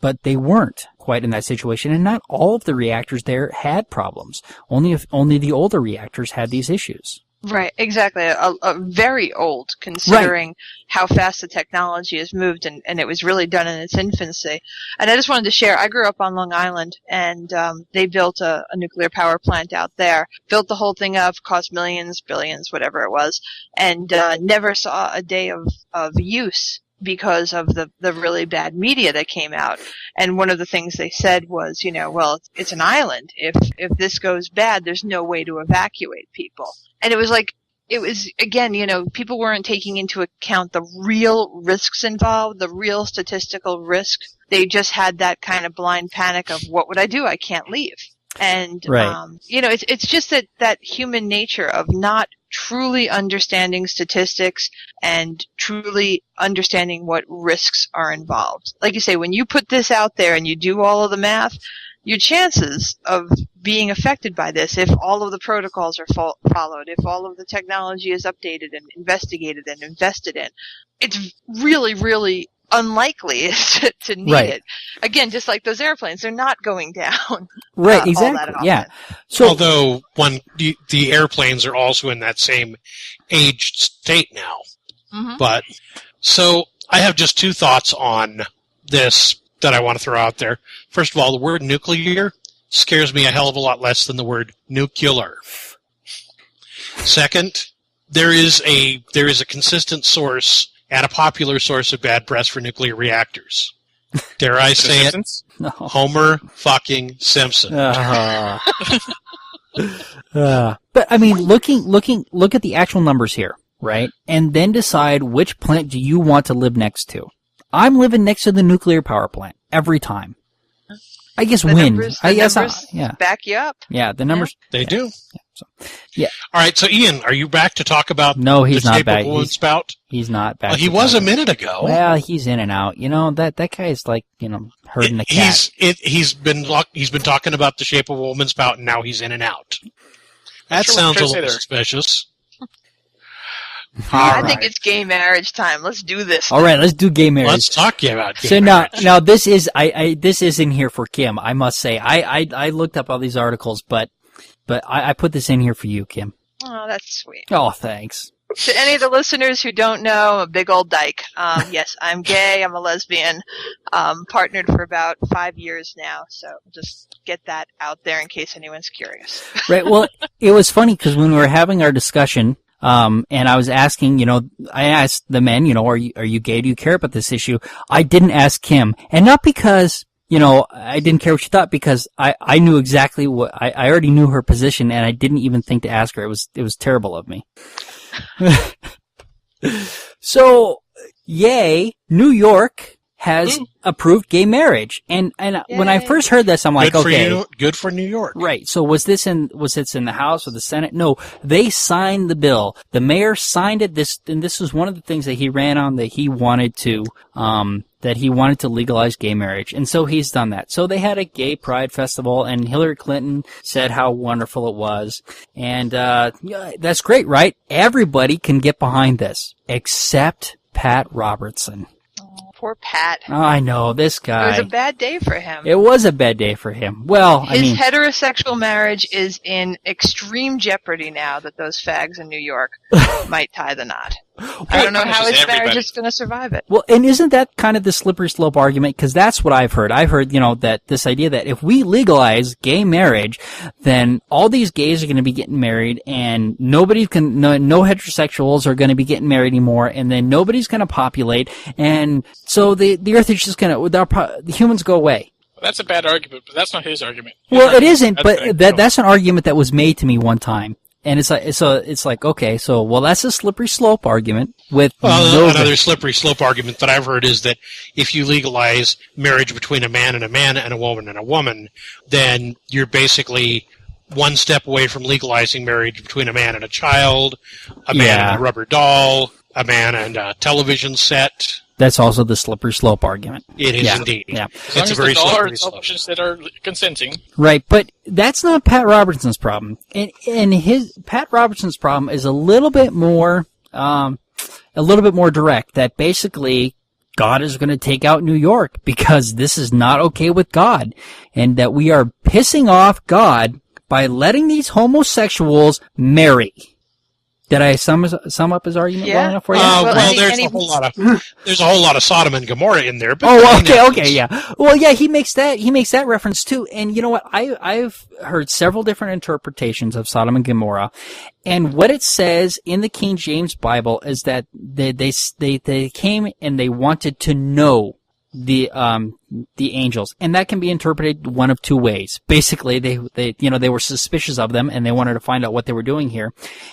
But they weren't quite in that situation, and not all of the reactors there had problems. Only the older reactors had these issues. Right, exactly. A very old, considering how fast the technology has moved, and it was really done in its infancy. And I just wanted to share, I grew up on Long Island, and they built a nuclear power plant out there. Built the whole thing up, cost millions, billions, whatever it was, and never saw a day of use because of the really bad media that came out. And one of the things they said was, well, it's an island. If this goes bad, there's no way to evacuate people. And it was again, people weren't taking into account the real risks involved, the real statistical risk. They just had that kind of blind panic of, what would I do? I can't leave. And, Right. It's just that human nature of not truly understanding statistics and truly understanding what risks are involved. Like you say, when you put this out there and you do all of the math, your chances of being affected by this, if all of the protocols are followed, if all of the technology is updated and investigated and invested in, it's really, really unlikely to need Right. it. Again, just like those airplanes, they're not going down. Right, all exactly. that often. Yeah. So, Although the airplanes are also in that same aged state now. Mhm. But so I have just two thoughts on this that I want to throw out there. First of all, the word nuclear scares me a hell of a lot less than the word nuclear. Second, there is a consistent source and a popular source of bad press for nuclear reactors. Dare I say it? no. Homer fucking Simpson. But I mean, look at the actual numbers here, right? And then decide which plant do you want to live next to. I'm living next to the nuclear power plant every time. I guess The win. numbers, I guess numbers back you up. yeah, the numbers. They do. Yeah. All right, so Ian, are you back to talk about No, he's the not shape back. of Woman Spout? He's not back. Well, he to was a talking. minute ago. Well, he's in and out. That guy's like, herding a cat. He's been talking about the shape of a woman's spout, and now he's in and out. That Sure, sounds what a you're trying to say little there. suspicious. I think it's gay marriage time. Let's do this. All right, let's do gay marriage. Let's talk about gay So marriage. now this is this is in here for Kim. I must say, I looked up all these articles, but I put this in here for you, Kim. Oh, that's sweet. Oh, thanks. To any of the listeners who don't know, I'm a big old dyke. Yes, I'm gay. I'm a lesbian. Partnered for about 5 years now. So just get that out there in case anyone's curious. Right. Well, it was funny because when we were having our discussion, and I was asking, I asked the men, are you gay? Do you care about this issue? I didn't ask Kim, and not because, I didn't care what she thought, because I knew exactly what, I already knew her position, and I didn't even think to ask her. It was terrible of me. So, yay, New York has approved gay marriage. And when I first heard this, I'm like, Good for okay. you. Good for New York. Right. So was this in the House or the Senate? No, they signed the bill. The mayor signed it. And this was one of the things that he ran on, that he wanted to legalize gay marriage. And so he's done that. So they had a gay pride festival, and Hillary Clinton said how wonderful it was. And, yeah, that's great, right? Everybody can get behind this, except Pat Robertson. Poor Pat. Oh, I know, this It guy. was a bad day for him. It was a bad day for him. Well, His heterosexual marriage is in extreme jeopardy now that those fags in New York might tie the knot. I don't know how his marriage is going to survive it. Well, and isn't that kind of the slippery slope argument? Because that's what I've heard. I've heard, that this idea that if we legalize gay marriage, then all these gays are going to be getting married, and no heterosexuals are going to be getting married anymore, and then nobody's going to populate, and so the Earth is just going to, the humans go away. Well, that's a bad argument, but that's not his argument. It isn't, but that's an argument that was made to me one time. And it's like, okay, so, well, that's a slippery slope argument with another slippery slope argument that I've heard is that if you legalize marriage between a man and a woman, then you're basically one step away from legalizing marriage between a man and a child, a man and a rubber doll, a man and a television set. That's also the slippery slope argument. It is indeed. Yeah. As long as the doll are televisions that are consenting. Right, but that's not Pat Robertson's problem. And Pat Robertson's problem is a little bit more direct. That basically God is going to take out New York because this is not okay with God, and that we are pissing off God by letting these homosexuals marry. Did I sum up his argument well enough for you? There's a whole lot of Sodom and Gomorrah in there. But okay, yeah. Well, yeah, he makes that reference too. And you know what? I've heard several different interpretations of Sodom and Gomorrah, and what it says in the King James Bible is that they came and they wanted to know the angels, and that can be interpreted one of two ways. Basically, they were suspicious of them, and they wanted to find out what they were doing here.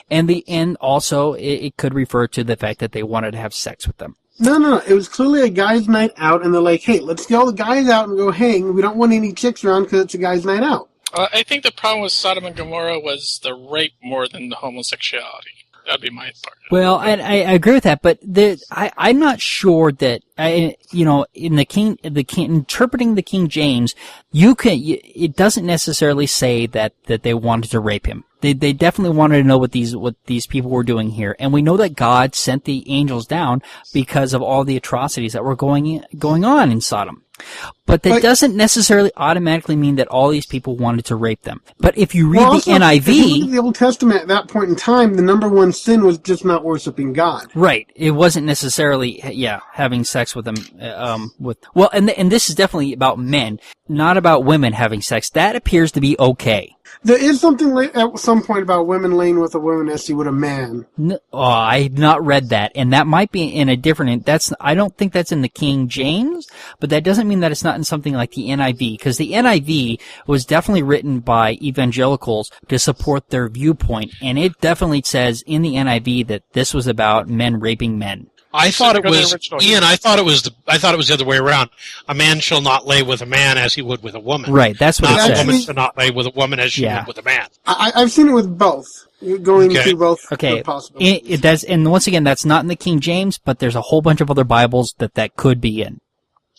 And also, it could refer to the fact that they wanted to have sex with them. No. It was clearly a guy's night out, and they're like, hey, let's get all the guys out and go hang. We don't want any chicks around because it's a guy's night out. I think the problem with Sodom and Gomorrah was the rape more than the homosexuality. That'd be my part. Well, I agree with that, but I'm not sure that in interpreting the King James, it doesn't necessarily say that they wanted to rape him. They definitely wanted to know what these people were doing here, and we know that God sent the angels down because of all the atrocities that were going on in Sodom. But that doesn't necessarily automatically mean that all these people wanted to rape them. But if you read the NIV... If you look at the Old Testament at that point in time, the number one sin was just not worshiping God. Right. It wasn't necessarily, having sex with them. And this is definitely about men, not about women having sex. That appears to be okay. There is something at some point about women laying with a woman as she would a man. I've not read that, and that might be in a different. I don't think that's in the King James, but that doesn't mean that it's not in something like the NIV, because the NIV was definitely written by evangelicals to support their viewpoint, and it definitely says in the NIV that this was about men raping men. I thought it was the other way around. A man shall not lay with a man as he would with a woman. Right, that's what it says. A woman shall not lay with a woman as she would with a man. I've seen it with both. Going through both possibilities. It does, and once again, that's not in the King James, but there's a whole bunch of other Bibles that could be in.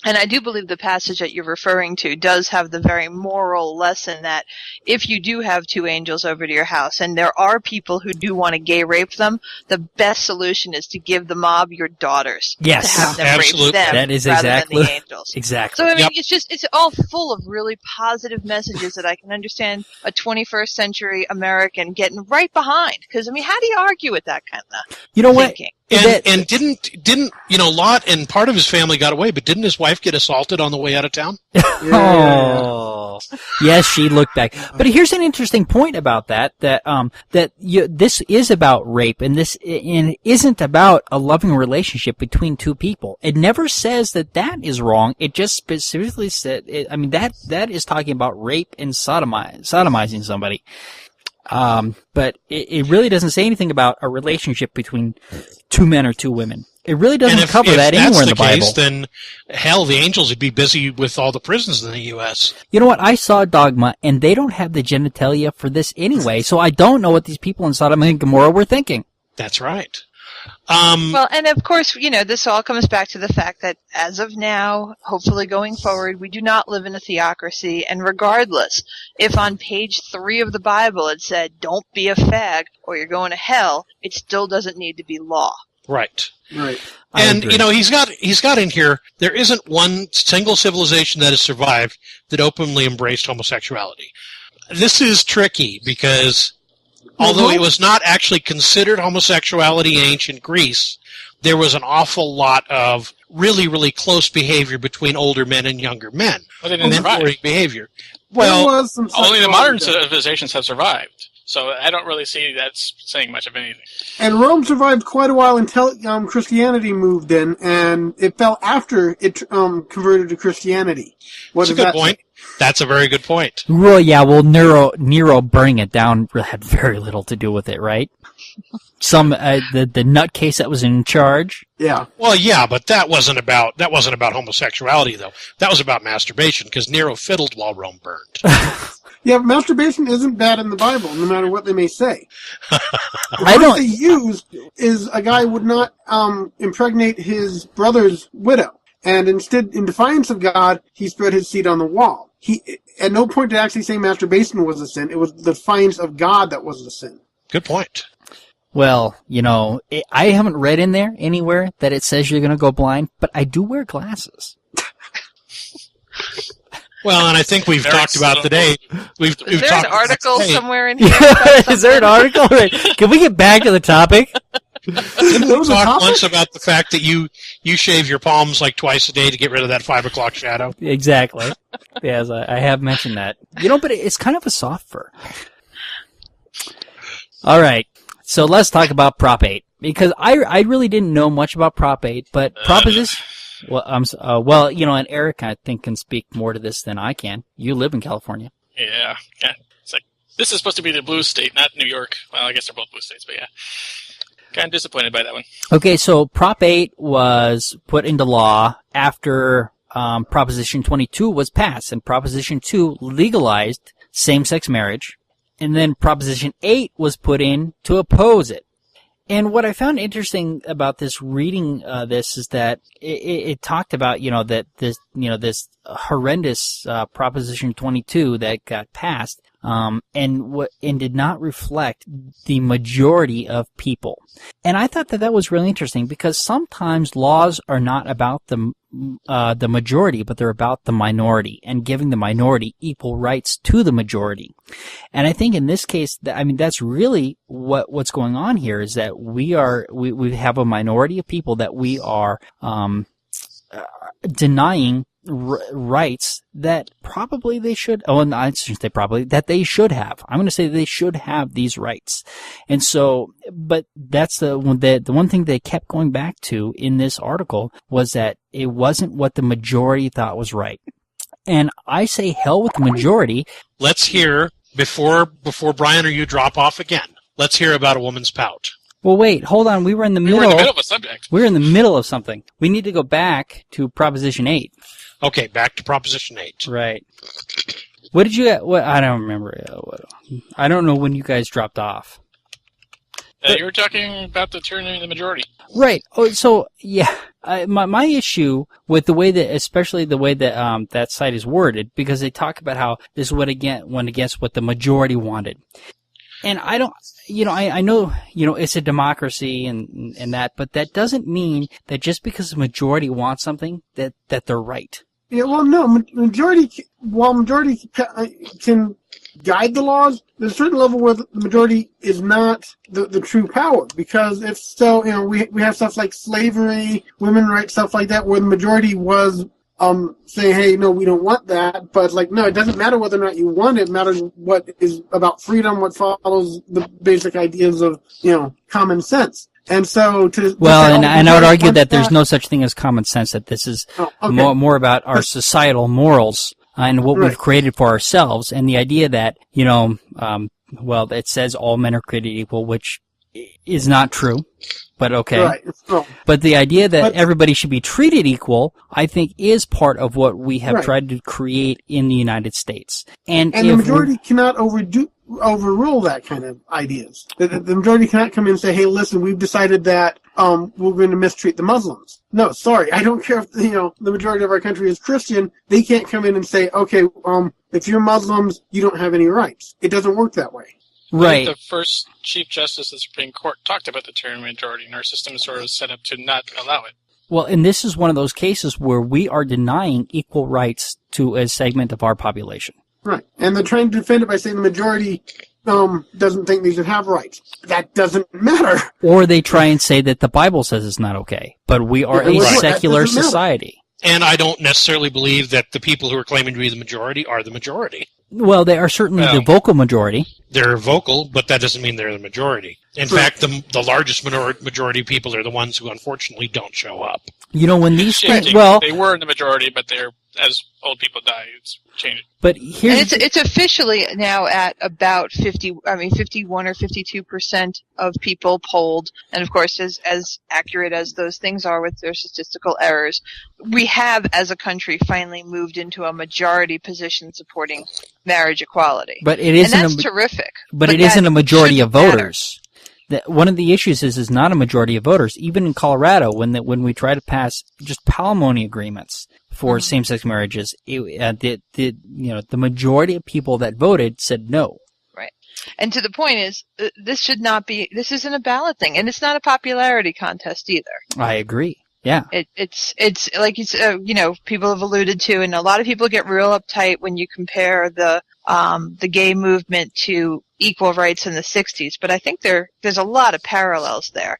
And I do believe the passage that you're referring to does have the very moral lesson that if you do have two angels over to your house and there are people who do want to gay rape them, the best solution is to give the mob your daughters. Yes, to have them absolutely. rape them that is rather exactly than the angels. Exactly. So I mean, it's all full of really positive messages that I can understand a 21st century American getting right behind. Because I mean, how do you argue with that kind of thinking? And didn't Lot and part of his family got away, but didn't his wife get assaulted on the way out of town? Oh, yes, she looked back. But here's an interesting point about that this is about rape, and it isn't about a loving relationship between two people. It never says that is wrong. It just specifically said, that is talking about rape and sodomizing somebody. But it really doesn't say anything about a relationship between two men or two women. It really doesn't cover that anywhere in the Bible. If that's the case, then hell, the angels would be busy with all the prisons in the U.S. You know what? I saw Dogma, and they don't have the genitalia for this anyway, so I don't know what these people in Sodom and Gomorrah were thinking. That's right. Well, and of course, this all comes back to the fact that as of now, hopefully going forward, we do not live in a theocracy, and regardless, if on page 3 of the Bible it said, don't be a fag or you're going to hell, it still doesn't need to be law. Right. Right. And, he's got in here, there isn't one single civilization that has survived that openly embraced homosexuality. This is tricky because although it was not actually considered homosexuality in ancient Greece, there was an awful lot of really, really close behavior between older men and younger men. Well, they didn't survive. Behavior. Well, only the modern civilizations have survived. So I don't really see that's saying much of anything. And Rome survived quite a while until Christianity moved in, and it fell after it converted to Christianity. That's a good point. That's a very good point. Well, yeah, Nero burning it down had very little to do with it, right? The nutcase that was in charge. Yeah. Well, yeah, but that wasn't about homosexuality though. That was about masturbation because Nero fiddled while Rome burned. Yeah, masturbation isn't bad in the Bible, no matter what they may say. I don't. They used is a guy would not impregnate his brother's widow, and instead, in defiance of God, he spread his seed on the wall. He at no point did actually say masturbation was a sin. It was the defiance of God that was the sin. Good point. Well, I haven't read in there anywhere that it says you're going to go blind, but I do wear glasses. Well, and I think we've talked about today. Is there an article somewhere in here? Is there an article? Right. Can we get back to the topic? Didn't we talk once about the fact that you shave your palms like twice a day to get rid of that 5 o'clock shadow? Exactly. Yes, I have mentioned that. But it's kind of a soft fur. All right. So let's talk about Prop 8. Because I really didn't know much about Prop 8, but Proposition... Well, and Eric, I think, can speak more to this than I can. You live in California. Yeah. It's like, this is supposed to be the blue state, not New York. Well, I guess they're both blue states, but yeah. Kind of disappointed by that one. Okay, so Prop 8 was put into law after Proposition 22 was passed, and Proposition 2 legalized same-sex marriage, and then Proposition 8 was put in to oppose it. And what I found interesting about this reading this is that it talked about that this horrendous Proposition 22 that got passed and did not reflect the majority of people. And I thought that was really interesting because sometimes laws are not about the majority, but they're about the minority and giving the minority equal rights to the majority. And I think in this case, that's really what's going on here is that we have a minority of people that we are denying rights that probably they should. Oh, and I shouldn't say probably that they should have. I'm going to say they should have these rights. And so, but that's the one thing they kept going back to in this article was that it wasn't what the majority thought was right. And I say hell with the majority. Let's hear before Brian or you drop off again. Let's hear about a woman's pout. Well, wait, hold on. We were in the middle of a subject. We were in the middle of something. We need to go back to Proposition 8. Okay, back to Proposition 8. Right. What did you get? I don't remember. I don't know when you guys dropped off. You were talking about the turning the majority. Right. Oh, so, yeah. My issue with the way that, especially the way that that site is worded, because they talk about how this went against what the majority wanted. And I don't, I know, it's a democracy and that, but that doesn't mean that just because the majority wants something, that they're right. Yeah, well, no, majority can guide the laws, there's a certain level where the majority is not the true power, because if so, we have stuff like slavery, women's rights, stuff like that, where the majority was saying, hey, no, we don't want that, but no, it doesn't matter whether or not you want it. It matters what is about freedom, what follows the basic ideas of, common sense. And so and I would argue that there's no such thing as common sense, that this is more about our societal morals and what we've created for ourselves, and the idea that, it says all men are created equal, which is not true. But okay. Right. But the idea that everybody should be treated equal, I think, is part of what we have tried to create in the United States. And the majority cannot overrule that kind of ideas. The majority cannot come in and say, hey, listen, we've decided that we're going to mistreat the Muslims. No, sorry, I don't care if, the majority of our country is Christian. They can't come in and say, okay, if you're Muslims, you don't have any rights. It doesn't work that way. Right. The first Chief Justice of the Supreme Court talked about the term majority, and our system is sort of set up to not allow it. Well, and this is one of those cases where we are denying equal rights to a segment of our population. Right. And they're trying to defend it by saying the majority doesn't think they should have rights. That doesn't matter. Or they try and say that the Bible says it's not okay, but we are a Right. secular That doesn't matter. society. And I don't necessarily believe that the people who are claiming to be the majority are the majority. Well, they are certainly the vocal majority. They're vocal, but that doesn't mean they're the majority. In fact, the largest majority of people are the ones who unfortunately don't show up. You know, when these things, Shifting. well, They were in the majority, but they're as old people die, it's changing. but And here's it's officially now at about 51 or 52% of people polled. And of course, as accurate as those things are with their statistical errors, we have, as a country, finally moved into a majority position supporting marriage equality. but it And isn't that's a, terrific. but it isn't that a majority of shouldn't matter. voters. One of the issues is not a majority of voters. Even in Colorado, when we try to pass just palimony agreements for same-sex marriages, the majority of people that voted said no. Right. And to the point is, this isn't a ballot thing, and it's not a popularity contest either. I agree. Yeah. It's like people have alluded to, and a lot of people get real uptight when you compare the gay movement to equal rights in the 60s, but I think there's a lot of parallels there.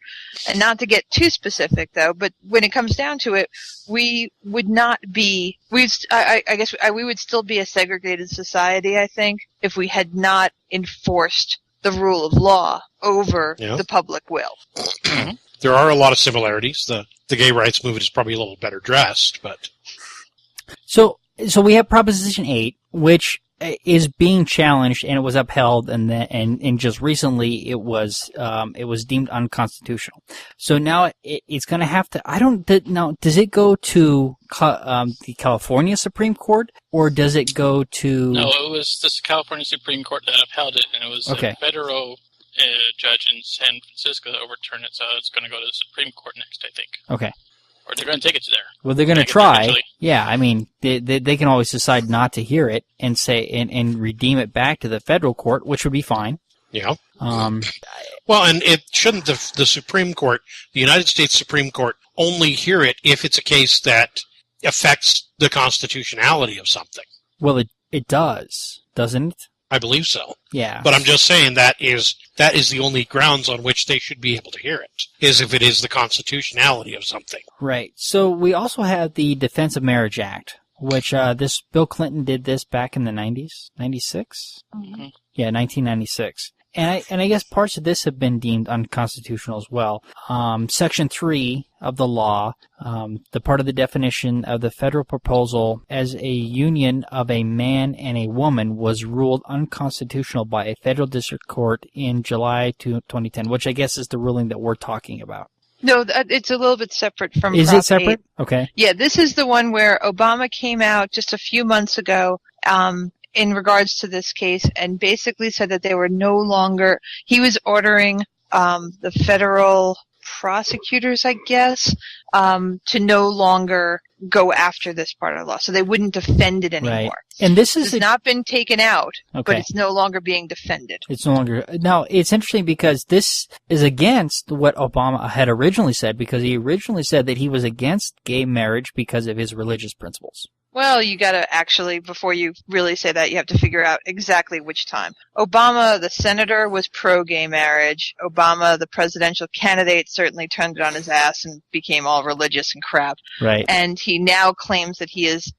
And not to get too specific though, but when it comes down to it, we would not be, we would still be a segregated society, I think, if we had not enforced the rule of law over the public will. There are a lot of similarities. The gay rights movement is probably a little better dressed, but... So we have Proposition 8, which is being challenged, and it was upheld, and just recently it was deemed unconstitutional. So now it's going to have to. Now, does it go to the California Supreme Court, or does it go to? No, it was the California Supreme Court that upheld it, and it was a federal judge in San Francisco that overturned it. So it's going to go to the Supreme Court next, I think. Okay. Or they're going to take it to there. Well, they're going to try. Yeah, I mean, they can always decide not to hear it and say and redeem it back to the federal court, which would be fine. Yeah. Well, and it shouldn't the Supreme Court, the United States Supreme Court, only hear it if it's a case that affects the constitutionality of something. Well, it does, doesn't it? I believe so. Yeah. But I'm just saying that is the only grounds on which they should be able to hear it, is if it is the constitutionality of something. Right. So we also have the Defense of Marriage Act, which Bill Clinton did this back in the 90s, 96? Mm-hmm. Yeah, 1996. And I guess parts of this have been deemed unconstitutional as well. Section 3 of the law, the part of the definition of the federal proposal as a union of a man and a woman was ruled unconstitutional by a federal district court in July 2010, which I guess is the ruling that we're talking about. No, it's a little bit separate from Is Prop it separate? 8. Okay. Yeah, this is the one where Obama came out just a few months ago in regards to this case and basically said that they were no longer, he was ordering the federal prosecutors, I guess, to no longer go after this part of the law. So they wouldn't defend it anymore. Right. And this is it's not been taken out, okay. but it's no longer being defended. It's no longer. Now, it's interesting because this is against what Obama had originally said, because he originally said that he was against gay marriage because of his religious principles. Well, you gotta actually, before you really say that, you have to figure out exactly which time. Obama, the senator, was pro-gay marriage. Obama, the presidential candidate, certainly turned it on his ass and became all religious and crap. Right. And he now claims that his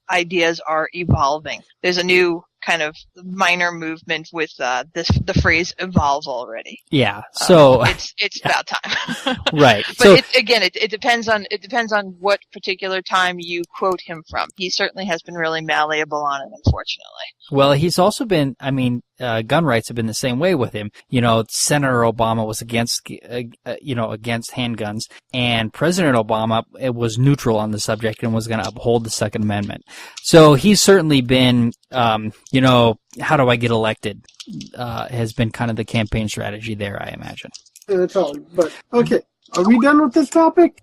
ideas are evolving. There's a new kind of minor movement with the phrase "evolve" already. Yeah. So it's about time. Right. But so it depends on what particular time you quote him from. He certainly has been really malleable on it, unfortunately. well, he's also been. I mean, gun rights have been the same way with him. You know, Senator Obama was against handguns, and President Obama was neutral on the subject and was going to uphold the Second Amendment. So he's certainly been. How do I get elected? Has been kind of the campaign strategy there, I imagine. That's all. But okay, are we done with this topic?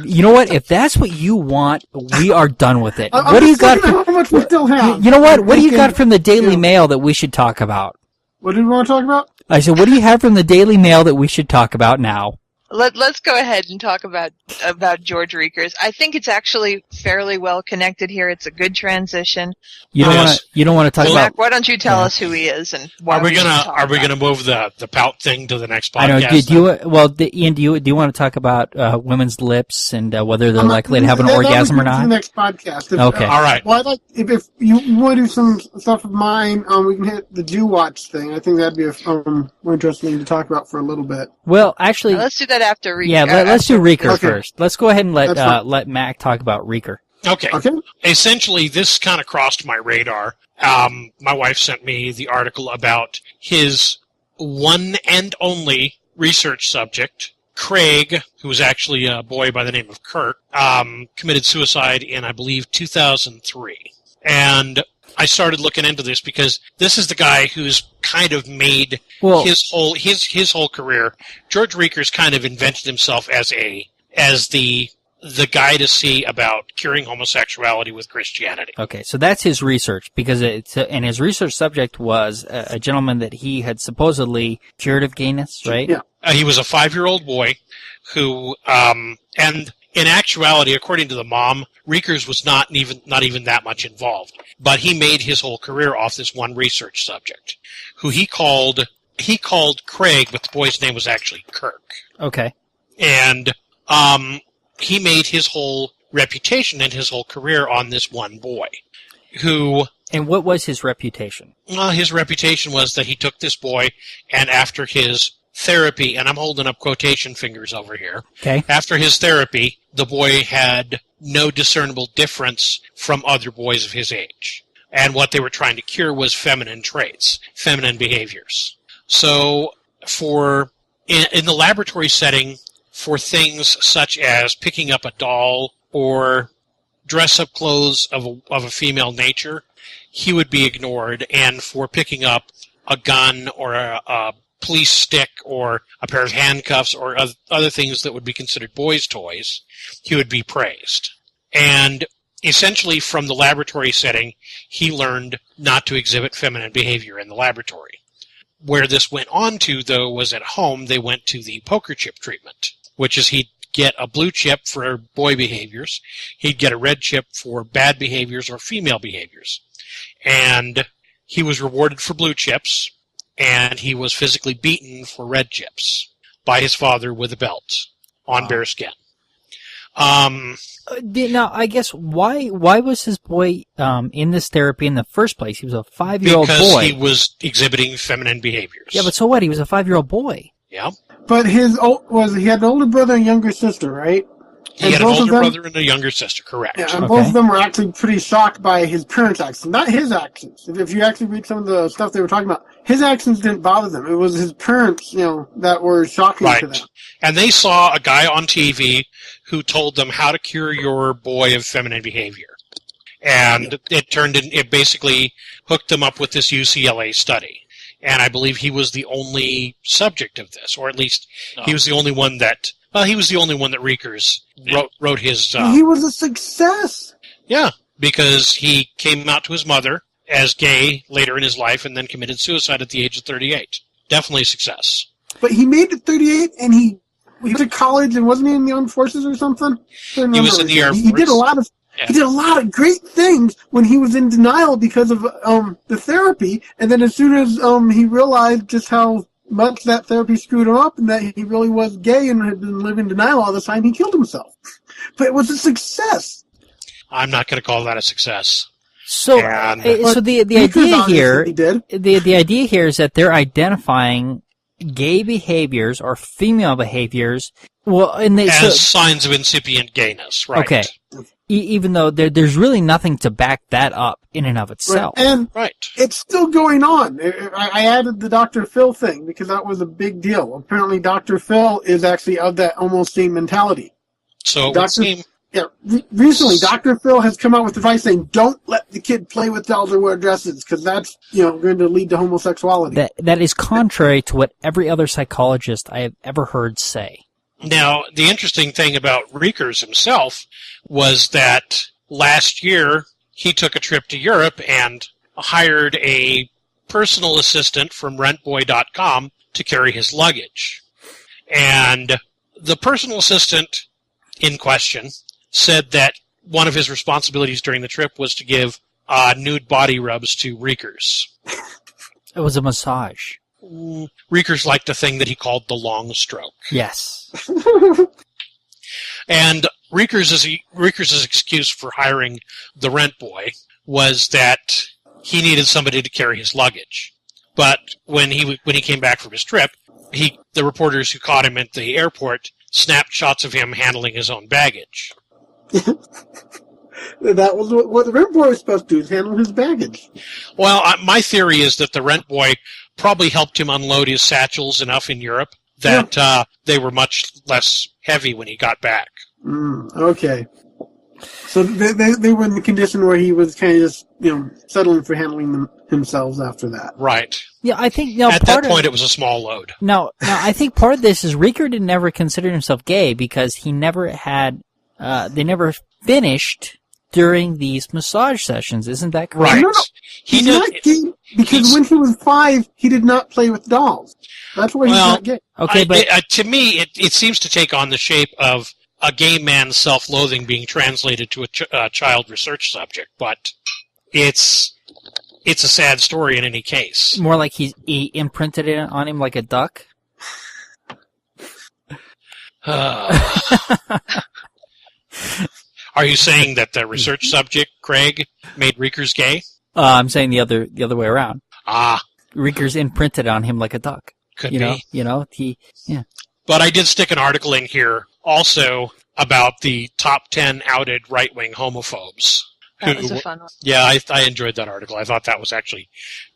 You know what? If that's what you want, we are done with it. I'm What do you just got? looking at how much we still have? You know what? What do you got from the Daily Mail that we should talk about? What do we want to talk about? I said, what do you have from the Daily Mail that we should talk about now? Let's go ahead and talk about George Reekers. I think it's actually fairly well connected here. It's a good transition. You don't want to talk about. Mac, why don't you tell us who he is and why Are we gonna gonna move the pout thing to the next podcast? I know. Ian, do you want to talk about women's lips and whether they're likely to have an orgasm or not? The next podcast. Okay. All right. Well, I'd like if you want to do some stuff of mine, we can hit the Jew Watch thing. I think that'd be more interesting thing to talk about for a little bit. Well, actually, let's do that after Reeker. Yeah, let's do Reeker Okay. first. Let's go ahead and let Mac talk about Reeker. Okay. Okay. Essentially, this kind of crossed my radar. My wife sent me the article about his one and only research subject, Craig, who was actually a boy by the name of Kirk, committed suicide in, I believe, 2003. And I started looking into this because this is the guy who's kind of made his whole career. George Reekers kind of invented himself as the guy to see about curing homosexuality with Christianity. Okay, so that's his research because and his research subject was a gentleman that he had supposedly cured of gayness, right? Yeah. He was a 5-year-old boy who, and in actuality, according to the mom, Reekers was not even that much involved. But he made his whole career off this one research subject, who he called Craig, but the boy's name was actually Kirk. Okay. And he made his whole reputation and his whole career on this one boy, who... And what was his reputation? His reputation was that he took this boy, and after his therapy, and I'm holding up quotation fingers over here. Okay. After his therapy, the boy had no discernible difference from other boys of his age. And what they were trying to cure was feminine traits, feminine behaviors. So in the laboratory setting, for things such as picking up a doll or dress-up clothes of a female nature, he would be ignored. And for picking up a gun or a police stick or a pair of handcuffs or other things that would be considered boys' toys, he would be praised. And essentially from the laboratory setting, he learned not to exhibit feminine behavior in the laboratory. Where this went on to, though, was at home, they went to the poker chip treatment, which is he'd get a blue chip for boy behaviors, he'd get a red chip for bad behaviors or female behaviors. And he was rewarded for blue chips, and he was physically beaten for red chips by his father with a belt on bare skin. Now, I guess, why was his boy in this therapy in the first place? He was a 5-year-old boy. Because he was exhibiting feminine behaviors. Yeah, but so what? He was a 5-year-old boy. Yeah. But he had an older brother and younger sister, right? He had an older brother and a younger sister, correct. Yeah, and both of them were actually pretty shocked by his parents' actions, not his actions. If you actually read some of the stuff they were talking about, his actions didn't bother them. It was his parents, that were shocking to them. And they saw a guy on TV who told them how to cure your boy of feminine behavior. And it basically hooked them up with this UCLA study. And I believe he was the only subject of this, or at least he was the only one that Reekers wrote his... he was a success! Yeah, because he came out to his mother as gay later in his life and then committed suicide at the age of 38. Definitely a success. But he made it 38 and he went to college and wasn't he in the armed forces or something? He was in the Air Force. He did a lot of... Yeah. He did a lot of great things when he was in denial because of the therapy, and then as soon as he realized just how much that therapy screwed him up and that he really was gay and had been living in denial all the time, he killed himself. But it was a success. I'm not going to call that a success. So the idea here, the idea here is that they're identifying gay behaviors or female behaviors. Well, as signs of incipient gayness, right? Okay. Even though there's really nothing to back that up in and of itself. Right. And it's still going on. I added the Dr. Phil thing because that was a big deal. Apparently Dr. Phil is actually of that almost same mentality. So recently Dr. Phil has come out with advice saying don't let the kid play with dolls or wear dresses because that's going to lead to homosexuality. That is contrary to what every other psychologist I have ever heard say. Now, the interesting thing about Reekers himself was that last year he took a trip to Europe and hired a personal assistant from rentboy.com to carry his luggage. And the personal assistant in question said that one of his responsibilities during the trip was to give nude body rubs to Reekers. It was a massage. Reekers liked a thing that he called the long stroke. Yes. And Reekers' excuse for hiring the rent boy was that he needed somebody to carry his luggage. But when he came back from his trip, the reporters who caught him at the airport snapped shots of him handling his own baggage. That was what the rent boy was supposed to do, is handle his baggage. Well, my theory is that the rent boy probably helped him unload his satchels enough in Europe that they were much less heavy when he got back. Okay. So they were in the condition where he was kind of just, settling for handling them himself after that. Right. Yeah, I think at that point it was a small load. Now, I think part of this is Rieker did never consider himself gay because he never had. They never finished during these massage sessions. Isn't that correct? Right. No. He's not gay because when he was 5, he did not play with dolls. That's why he's not gay. Okay, but to me, it seems to take on the shape of a gay man's self-loathing being translated to a child research subject, but it's a sad story in any case. More like he imprinted it on him like a duck. Are you saying that the research subject, Craig, made Reekers gay? I'm saying the other way around. Ah. Reekers imprinted on him like a duck. Could be. Yeah. But I did stick an article in here also about the top 10 outed right-wing homophobes. That was a fun one. Yeah, I enjoyed that article. I thought that was actually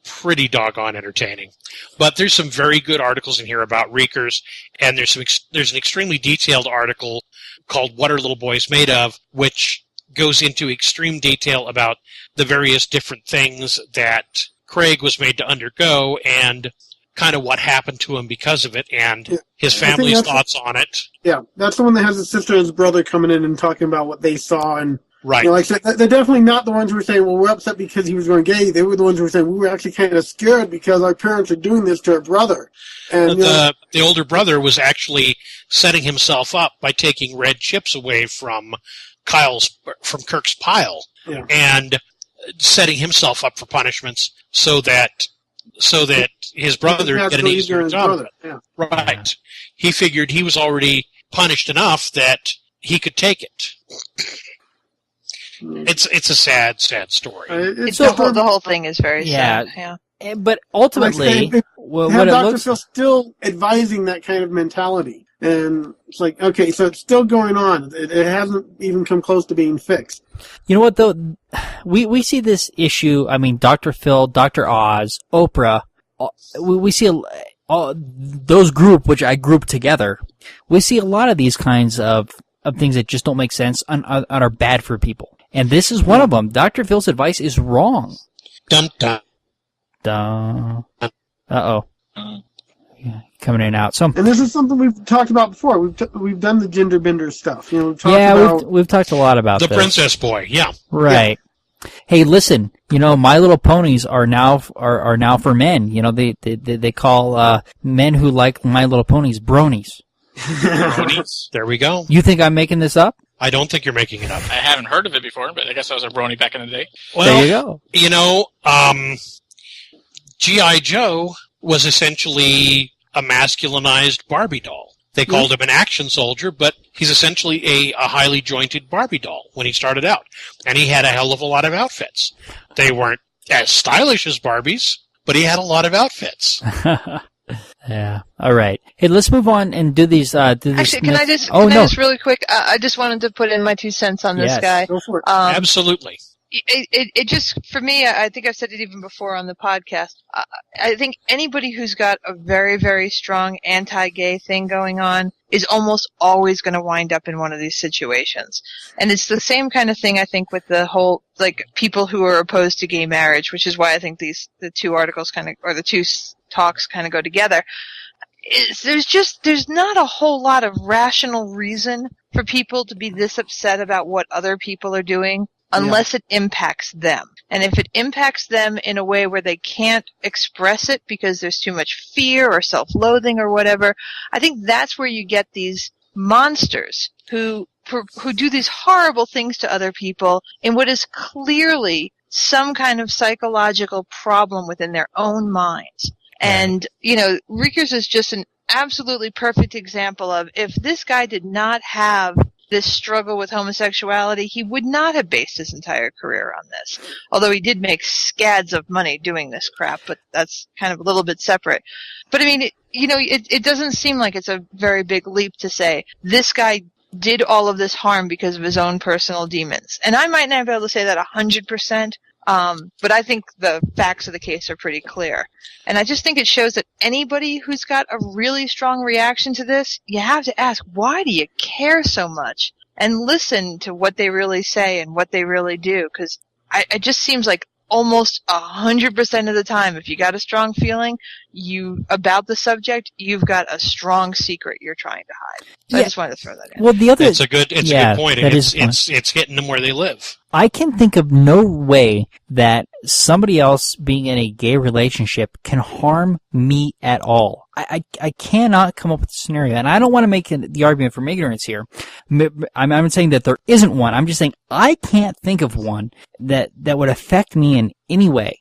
pretty doggone entertaining. But there's some very good articles in here about Reekers, and there's an extremely detailed article called What Are Little Boys Made Of, which goes into extreme detail about the various different things that Craig was made to undergo and kind of what happened to him because of it and his family's thoughts on it. Yeah, that's the one that has his sister and his brother coming in and talking about what they saw. And right. Like I said, they're definitely not the ones who were saying, well, we're upset because he was going gay. They were the ones who were saying, we were actually kind of scared because our parents are doing this to our brother. And the older brother was actually setting himself up by taking red chips away from Kirk's pile and setting himself up for punishments so that his brother get an easier job. Yeah. Right. He figured he was already punished enough that he could take it. It's a sad story. The whole thing is very sad. Yeah. But ultimately, what Dr. it looks Phil still advising that kind of mentality. And it's like, okay, so it's still going on. It hasn't even come close to being fixed. You know what, though? We see this issue, I mean, Dr. Phil, Dr. Oz, Oprah, we see those group, which I group together, we see a lot of these kinds of things that just don't make sense and are bad for people. And this is one of them. Dr. Phil's advice is wrong. Dun, dun. Dun. Uh-oh. Yeah, coming in and out. And this is something we've talked about before. We've done the gender bender stuff. We've talked a lot about the this. Princess Boy. Yeah, right. Yeah. Hey, listen. My Little Ponies are now for men. They call men who like My Little Ponies bronies. Bronies. There we go. You think I'm making this up? I don't think you're making it up. I haven't heard of it before, but I guess I was a brony back in the day. Well, there you go. G.I. Joe was essentially a masculinized Barbie doll. They called him an action soldier, but he's essentially a highly jointed Barbie doll when he started out. And he had a hell of a lot of outfits. They weren't as stylish as Barbies, but he had a lot of outfits. Yeah. All right. Hey, let's move on and do these. Actually, can I just really quick? I just wanted to put in my 2 cents on this guy. Go for it. Absolutely. It just, for me, I think I've said it even before on the podcast. I think anybody who's got a very, very strong anti-gay thing going on is almost always going to wind up in one of these situations. And it's the same kind of thing, I think, with the whole, like, people who are opposed to gay marriage, which is why I think the two articles or the two talks kind of go together. There's not a whole lot of rational reason for people to be this upset about what other people are doing unless it impacts them. And if it impacts them in a way where they can't express it because there's too much fear or self-loathing or whatever, I think that's where you get these monsters who do these horrible things to other people in what is clearly some kind of psychological problem within their own minds. And, Riekers is just an absolutely perfect example of, if this guy did not have this struggle with homosexuality, he would not have based his entire career on this. Although he did make scads of money doing this crap, but that's kind of a little bit separate. But I mean, it doesn't seem like it's a very big leap to say this guy did all of this harm because of his own personal demons. And I might not be able to say that 100%, but I think the facts of the case are pretty clear. And I just think it shows that anybody who's got a really strong reaction to this, you have to ask, why do you care so much? And listen to what they really say and what they really do, because it just seems like almost 100% of the time, if you got a strong feeling about the subject, you've got a strong secret you're trying to hide. So I just wanted to throw that in. Well, it's a good point. It's hitting them where they live. I can think of no way that somebody else being in a gay relationship can harm me at all. I cannot come up with a scenario, and I don't want to make the argument from ignorance here. I'm saying that there isn't one. I'm just saying I can't think of one that would affect me in any way.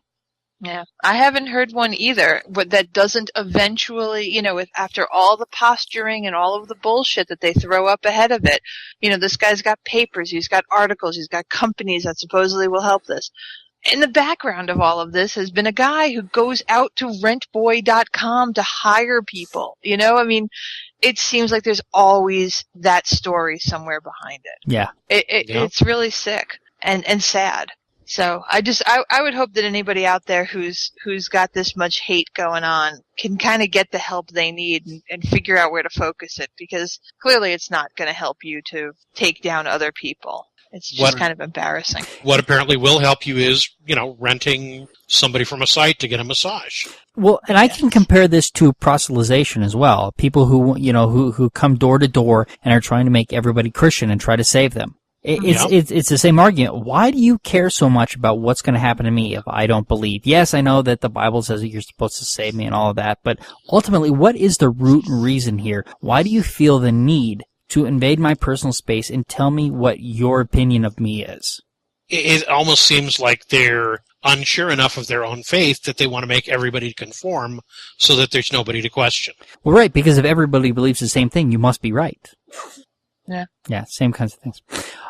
Yeah, I haven't heard one either, but that doesn't eventually, after all the posturing and all of the bullshit that they throw up ahead of it, this guy's got papers, he's got articles, he's got companies that supposedly will help this. In the background of all of this has been a guy who goes out to rentboy.com to hire people. It seems like there's always that story somewhere behind it. Yeah. It's really sick and sad. So I would hope that anybody out there who's got this much hate going on can kind of get the help they need and figure out where to focus it, because clearly it's not going to help you to take down other people. It's just kind of embarrassing. What apparently will help you is, renting somebody from a site to get a massage. Well, and I can compare this to proselytization as well. People who come door to door and are trying to make everybody Christian and try to save them. It's the same argument. Why do you care so much about what's going to happen to me if I don't believe? Yes, I know that the Bible says that you're supposed to save me and all of that, but ultimately, what is the root and reason here? Why do you feel the need to invade my personal space and tell me what your opinion of me is? It almost seems like they're unsure enough of their own faith that they want to make everybody conform so that there's nobody to question. Well, right, because if everybody believes the same thing, you must be right. Yeah. Yeah, same kinds of things.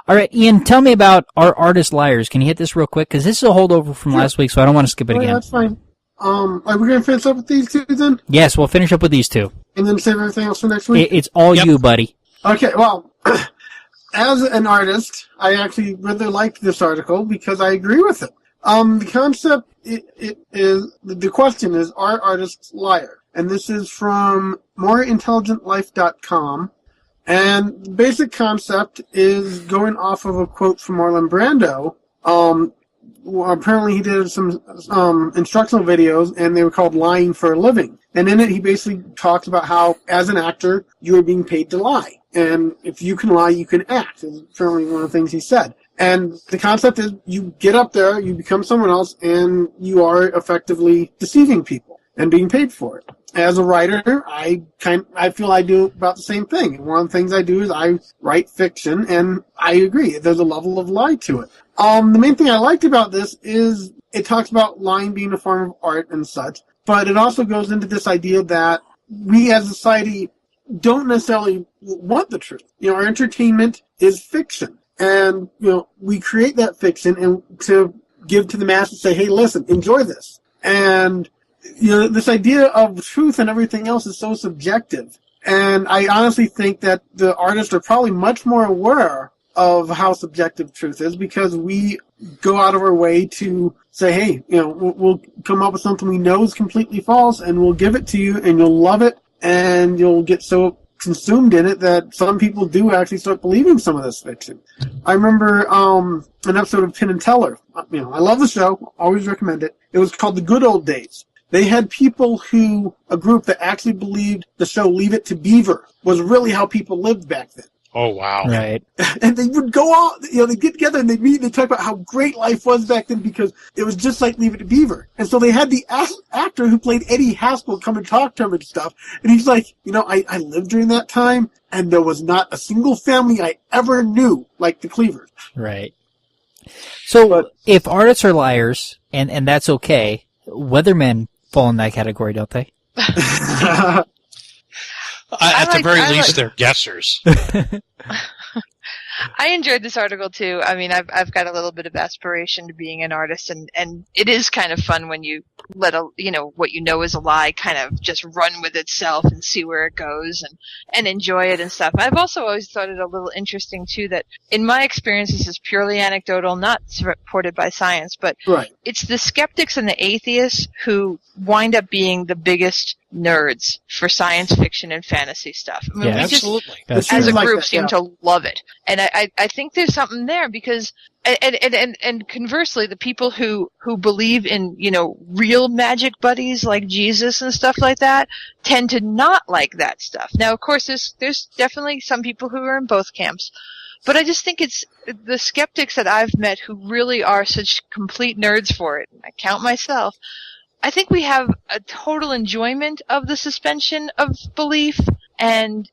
All right, Ian, tell me about our artist liars. Can you hit this real quick? Because this is a holdover from last week, so I don't want to skip it again. Yeah, that's fine. Are we going to finish up with these two then? Yes, we'll finish up with these two. And then save everything else for next week? It's all you, buddy. Okay, well, as an artist, I actually really liked this article because I agree with it. The concept the question is, are artists liars? And this is from moreintelligentlife.com. And the basic concept is going off of a quote from Marlon Brando. Apparently he did some instructional videos, and they were called Lying for a Living. And in it, he basically talks about how, as an actor, you are being paid to lie. And if you can lie, you can act, is apparently one of the things he said. And the concept is, you get up there, you become someone else, and you are effectively deceiving people and being paid for it. As a writer, I feel I do about the same thing. And one of the things I do is I write fiction, and I agree. There's a level of lie to it. The main thing I liked about this is it talks about lying being a form of art and such, but it also goes into this idea that we as a society don't necessarily want the truth. Our entertainment is fiction. And, we create that fiction and to give to the masses, say, hey, listen, enjoy this. And this idea of truth and everything else is so subjective. And I honestly think that the artists are probably much more aware of how subjective truth is, because we go out of our way to say, hey, we'll come up with something we know is completely false, and we'll give it to you, and you'll love it, and you'll get so consumed in it that some people do actually start believing some of this fiction. I remember an episode of Penn and Teller. I love the show, always recommend it. It was called The Good Old Days. They had people a group that actually believed the show Leave It to Beaver was really how people lived back then. Oh, wow. Right. And they would go out, they'd get together and they'd meet and they'd talk about how great life was back then because it was just like Leave It to Beaver. And so they had the actor who played Eddie Haskell come and talk to him and stuff. And he's like, I lived during that time. and there was not a single family I ever knew like the Cleavers. Right. So if artists are liars, and that's okay, weathermen fall in that category, don't they? At the very least, they're guessers. I enjoyed this article too. I mean, I've got a little bit of aspiration to being an artist, and it is kind of fun when you let what you know is a lie kind of just run with itself and see where it goes and enjoy it and stuff. I've also always thought it a little interesting too that in my experience, this is purely anecdotal, not supported by science, but Right. it's the skeptics and the atheists who wind up being the biggest nerds for science fiction and fantasy stuff. I mean, Yeah, we absolutely. That's as a like group that, seem yeah. to love it. And I think there's something there because and conversely, the people who believe in, real magic buddies like Jesus and stuff like that tend to not like that stuff. Now, of course, there's definitely some people who are in both camps. But I just think it's the skeptics that I've met who really are such complete nerds for it. And I count myself. I think we have a total enjoyment of the suspension of belief and,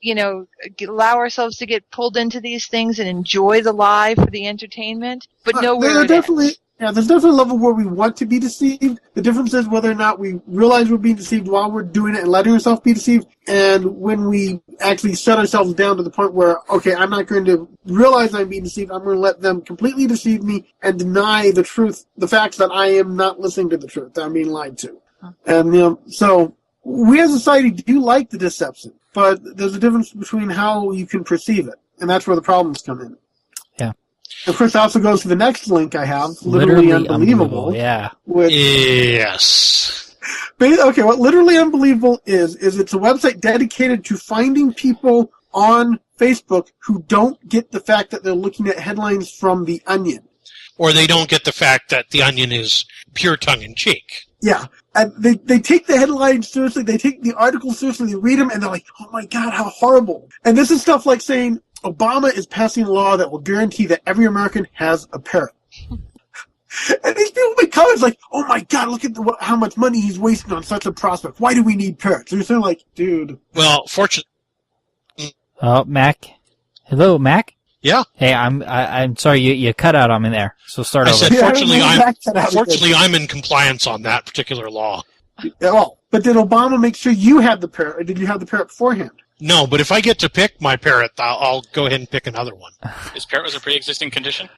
allow ourselves to get pulled into these things and enjoy the lie for the entertainment, but know where it ends. Yeah, there's definitely a level where we want to be deceived. The difference is whether or not we realize we're being deceived while we're doing it and letting ourselves be deceived, and when we actually shut ourselves down to the point where, okay, I'm not going to realize I'm being deceived, I'm going to let them completely deceive me and deny the truth, the facts that I am not listening to the truth, that I'm being lied to. And, so we as a society do like the deception, but there's a difference between how you can perceive it, and that's where the problems come in. Yeah. Of course, that also goes to the next link I have, Literally Unbelievable. Yeah. Which, Yes. okay, what Literally Unbelievable is it's a website dedicated to finding people on Facebook who don't get the fact that they're looking at headlines from The Onion. Or they don't get the fact that The Onion is pure tongue-in-cheek. Yeah. And they take the headlines seriously, they take the articles seriously, they read them, and they're like, oh my god, how horrible. And this is stuff like saying, Obama is passing a law that will guarantee that every American has a parrot. And these people make comments like, oh my god, look at how much money he's wasting on such a prospect. Why do we need parrots? And you're saying like, dude. Well, fortunately... Oh, Mac. Hello, Mac? Yeah. Hey, I'm sorry, you cut out on me there. So start I over. said, Yeah, fortunately, I'm in compliance on that particular law. Well, but did Obama make sure you had the parrot, or did you have the parrot beforehand? No, but if I get to pick my parrot, I'll go ahead and pick another one. His parrot was a pre-existing condition?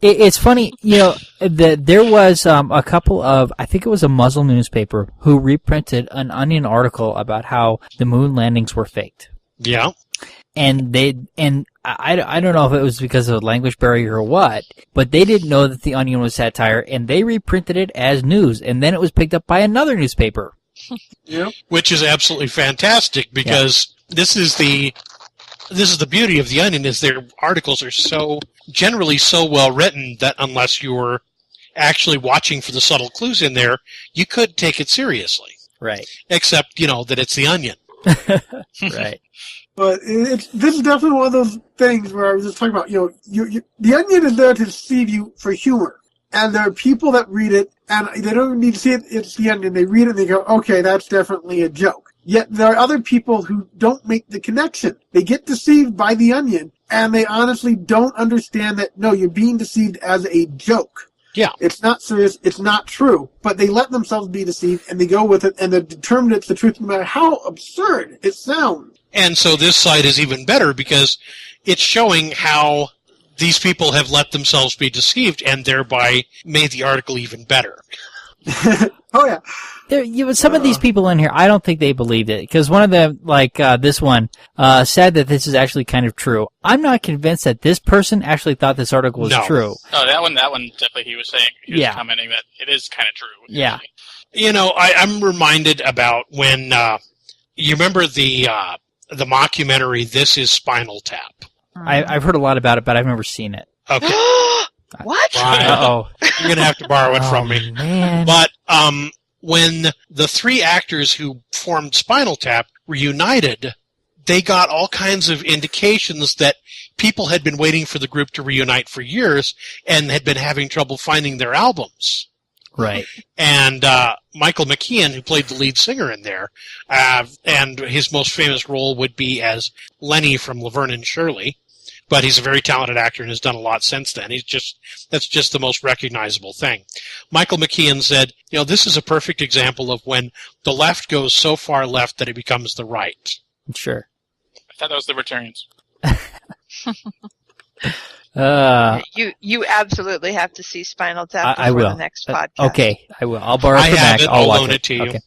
It's funny, there was a couple of, I think it was a Muslim newspaper, who reprinted an Onion article about how the moon landings were faked. Yeah. And I don't know if it was because of a language barrier or what, but they didn't know that the Onion was satire, and they reprinted it as news, and then it was picked up by another newspaper. Yeah. Which is absolutely fantastic because this is the beauty of The Onion is their articles are generally so well written that unless you're actually watching for the subtle clues in there, you could take it seriously. Right. Except, that it's The Onion. Right. But this is definitely one of those things where I was just talking about, The Onion is there to deceive you for humor. And there are people that read it, and they don't even need to see it, it's The Onion. They read it and they go, okay, that's definitely a joke. Yet there are other people who don't make the connection. They get deceived by The Onion, and they honestly don't understand that, no, you're being deceived as a joke. Yeah. It's not serious, it's not true, but they let themselves be deceived, and they go with it, and they're determined it's the truth no matter how absurd it sounds. And so this site is even better because it's showing how these people have let themselves be deceived and thereby made the article even better. Oh, yeah. Some of these people in here, I don't think they believed it. Because one of them, this one, said that this is actually kind of true. I'm not convinced that this person actually thought this article was true. Oh, that one definitely he was saying. He was commenting that it is kind of true. Yeah. I'm reminded about when, you remember the mockumentary, This Is Spinal Tap? I've heard a lot about it, but I've never seen it. Okay. What? Right. Uh-oh. You're going to have to borrow it from me. Man. But when the three actors who formed Spinal Tap reunited, they got all kinds of indications that people had been waiting for the group to reunite for years and had been having trouble finding their albums. Right. And Michael McKean, who played the lead singer in there, and his most famous role would be as Lenny from Laverne and Shirley. But he's a very talented actor and has done a lot since then. That's just the most recognizable thing. Michael McKean said, this is a perfect example of when the left goes so far left that it becomes the right. Sure. I thought that was libertarians. You absolutely have to see Spinal Tap I before will. the next podcast. Okay, I will. I'll borrow it from Mac. I'll watch loan it to you. Okay.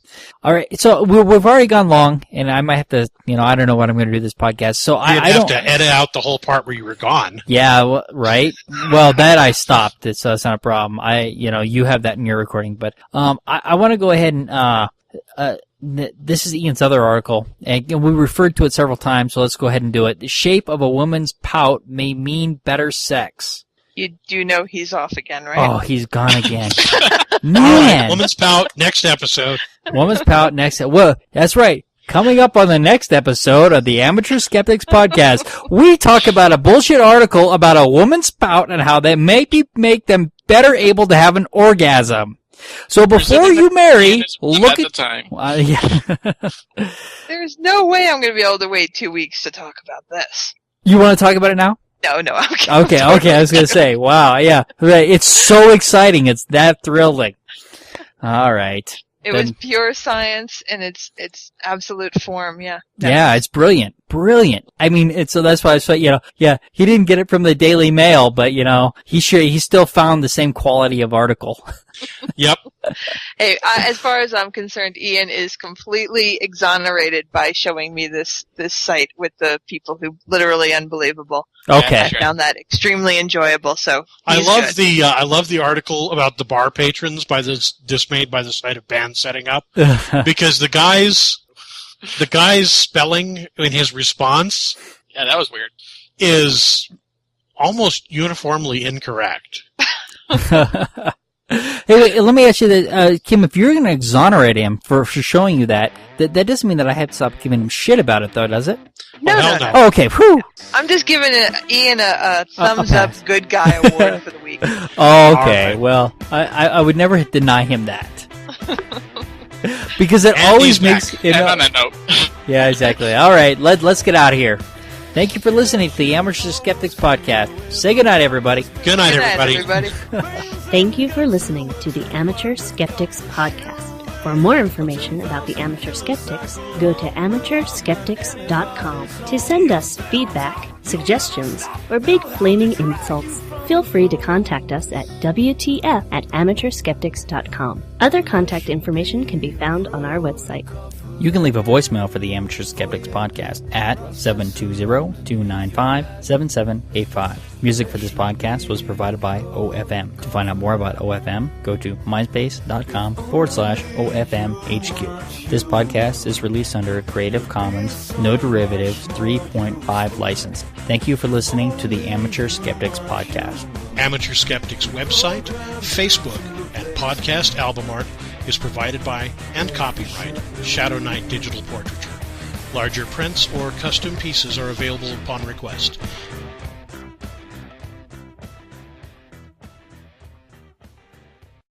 All right. So we've already gone long, and I might have to. I don't know what I'm going to do this podcast. So I have don't to edit out the whole part where you were gone. Yeah. Well, right. Well, that I stopped. So that's not a problem. You have that in your recording, but I want to go ahead and this is Ian's other article, and we referred to it several times. So let's go ahead and do it. The shape of a woman's pout may mean better sex. You do know he's off again, right? Oh, he's gone again. Man. All right, woman's pout, next episode. Woman's pout, next. Well, that's right. Coming up on the next episode of the Amateur Skeptics podcast, we talk about a bullshit article about a woman's pout and how they make them better able to have an orgasm. So before you marry, look at the time. Yeah. There's no way I'm going to be able to wait 2 weeks to talk about this. You want to talk about it now? No, okay. Okay. I was going to say, wow, yeah. It's so exciting. It's that thrilling. All right. It was pure science in its absolute form, yeah. Yeah, it's brilliant. Brilliant. I mean, so that's why I said, he didn't get it from the Daily Mail, but, he still found the same quality of article. Yep. Hey, as far as I'm concerned, Ian is completely exonerated by showing me this site with the people who literally unbelievable. Okay. I found that extremely enjoyable. So I love the article about the bar patrons dismayed by the sight of bands setting up because the guy's spelling in his response, yeah, that was weird, is almost uniformly incorrect. Hey, wait, let me ask you that, Kim, if you're going to exonerate him for showing you that doesn't mean that I have to stop giving him shit about it, though, does it? No. Oh, okay, whew. I'm just giving Ian a thumbs up good guy award for the week. Oh, okay, right. Well, I would never deny him that. Because it always makes... And on that note. Yeah, exactly. All right, let's get out of here. Thank you for listening to the Amateur Skeptics podcast. Say goodnight, everybody. Good night, everybody. Thank you for listening to the Amateur Skeptics podcast. For more information about the Amateur Skeptics, go to amateurskeptics.com. To send us feedback, suggestions, or big flaming insults, feel free to contact us at WTF@amateurskeptics.com. Other contact information can be found on our website. You can leave a voicemail for the Amateur Skeptics podcast at 720-295-7785. Music for this podcast was provided by OFM. To find out more about OFM, go to myspace.com/OFMHQ. This podcast is released under a Creative Commons, No Derivatives 3.5 license. Thank you for listening to the Amateur Skeptics podcast. Amateur Skeptics website, Facebook, and podcast album art is provided by and copyright Shadow Knight Digital Portraiture. Larger prints or custom pieces are available upon request.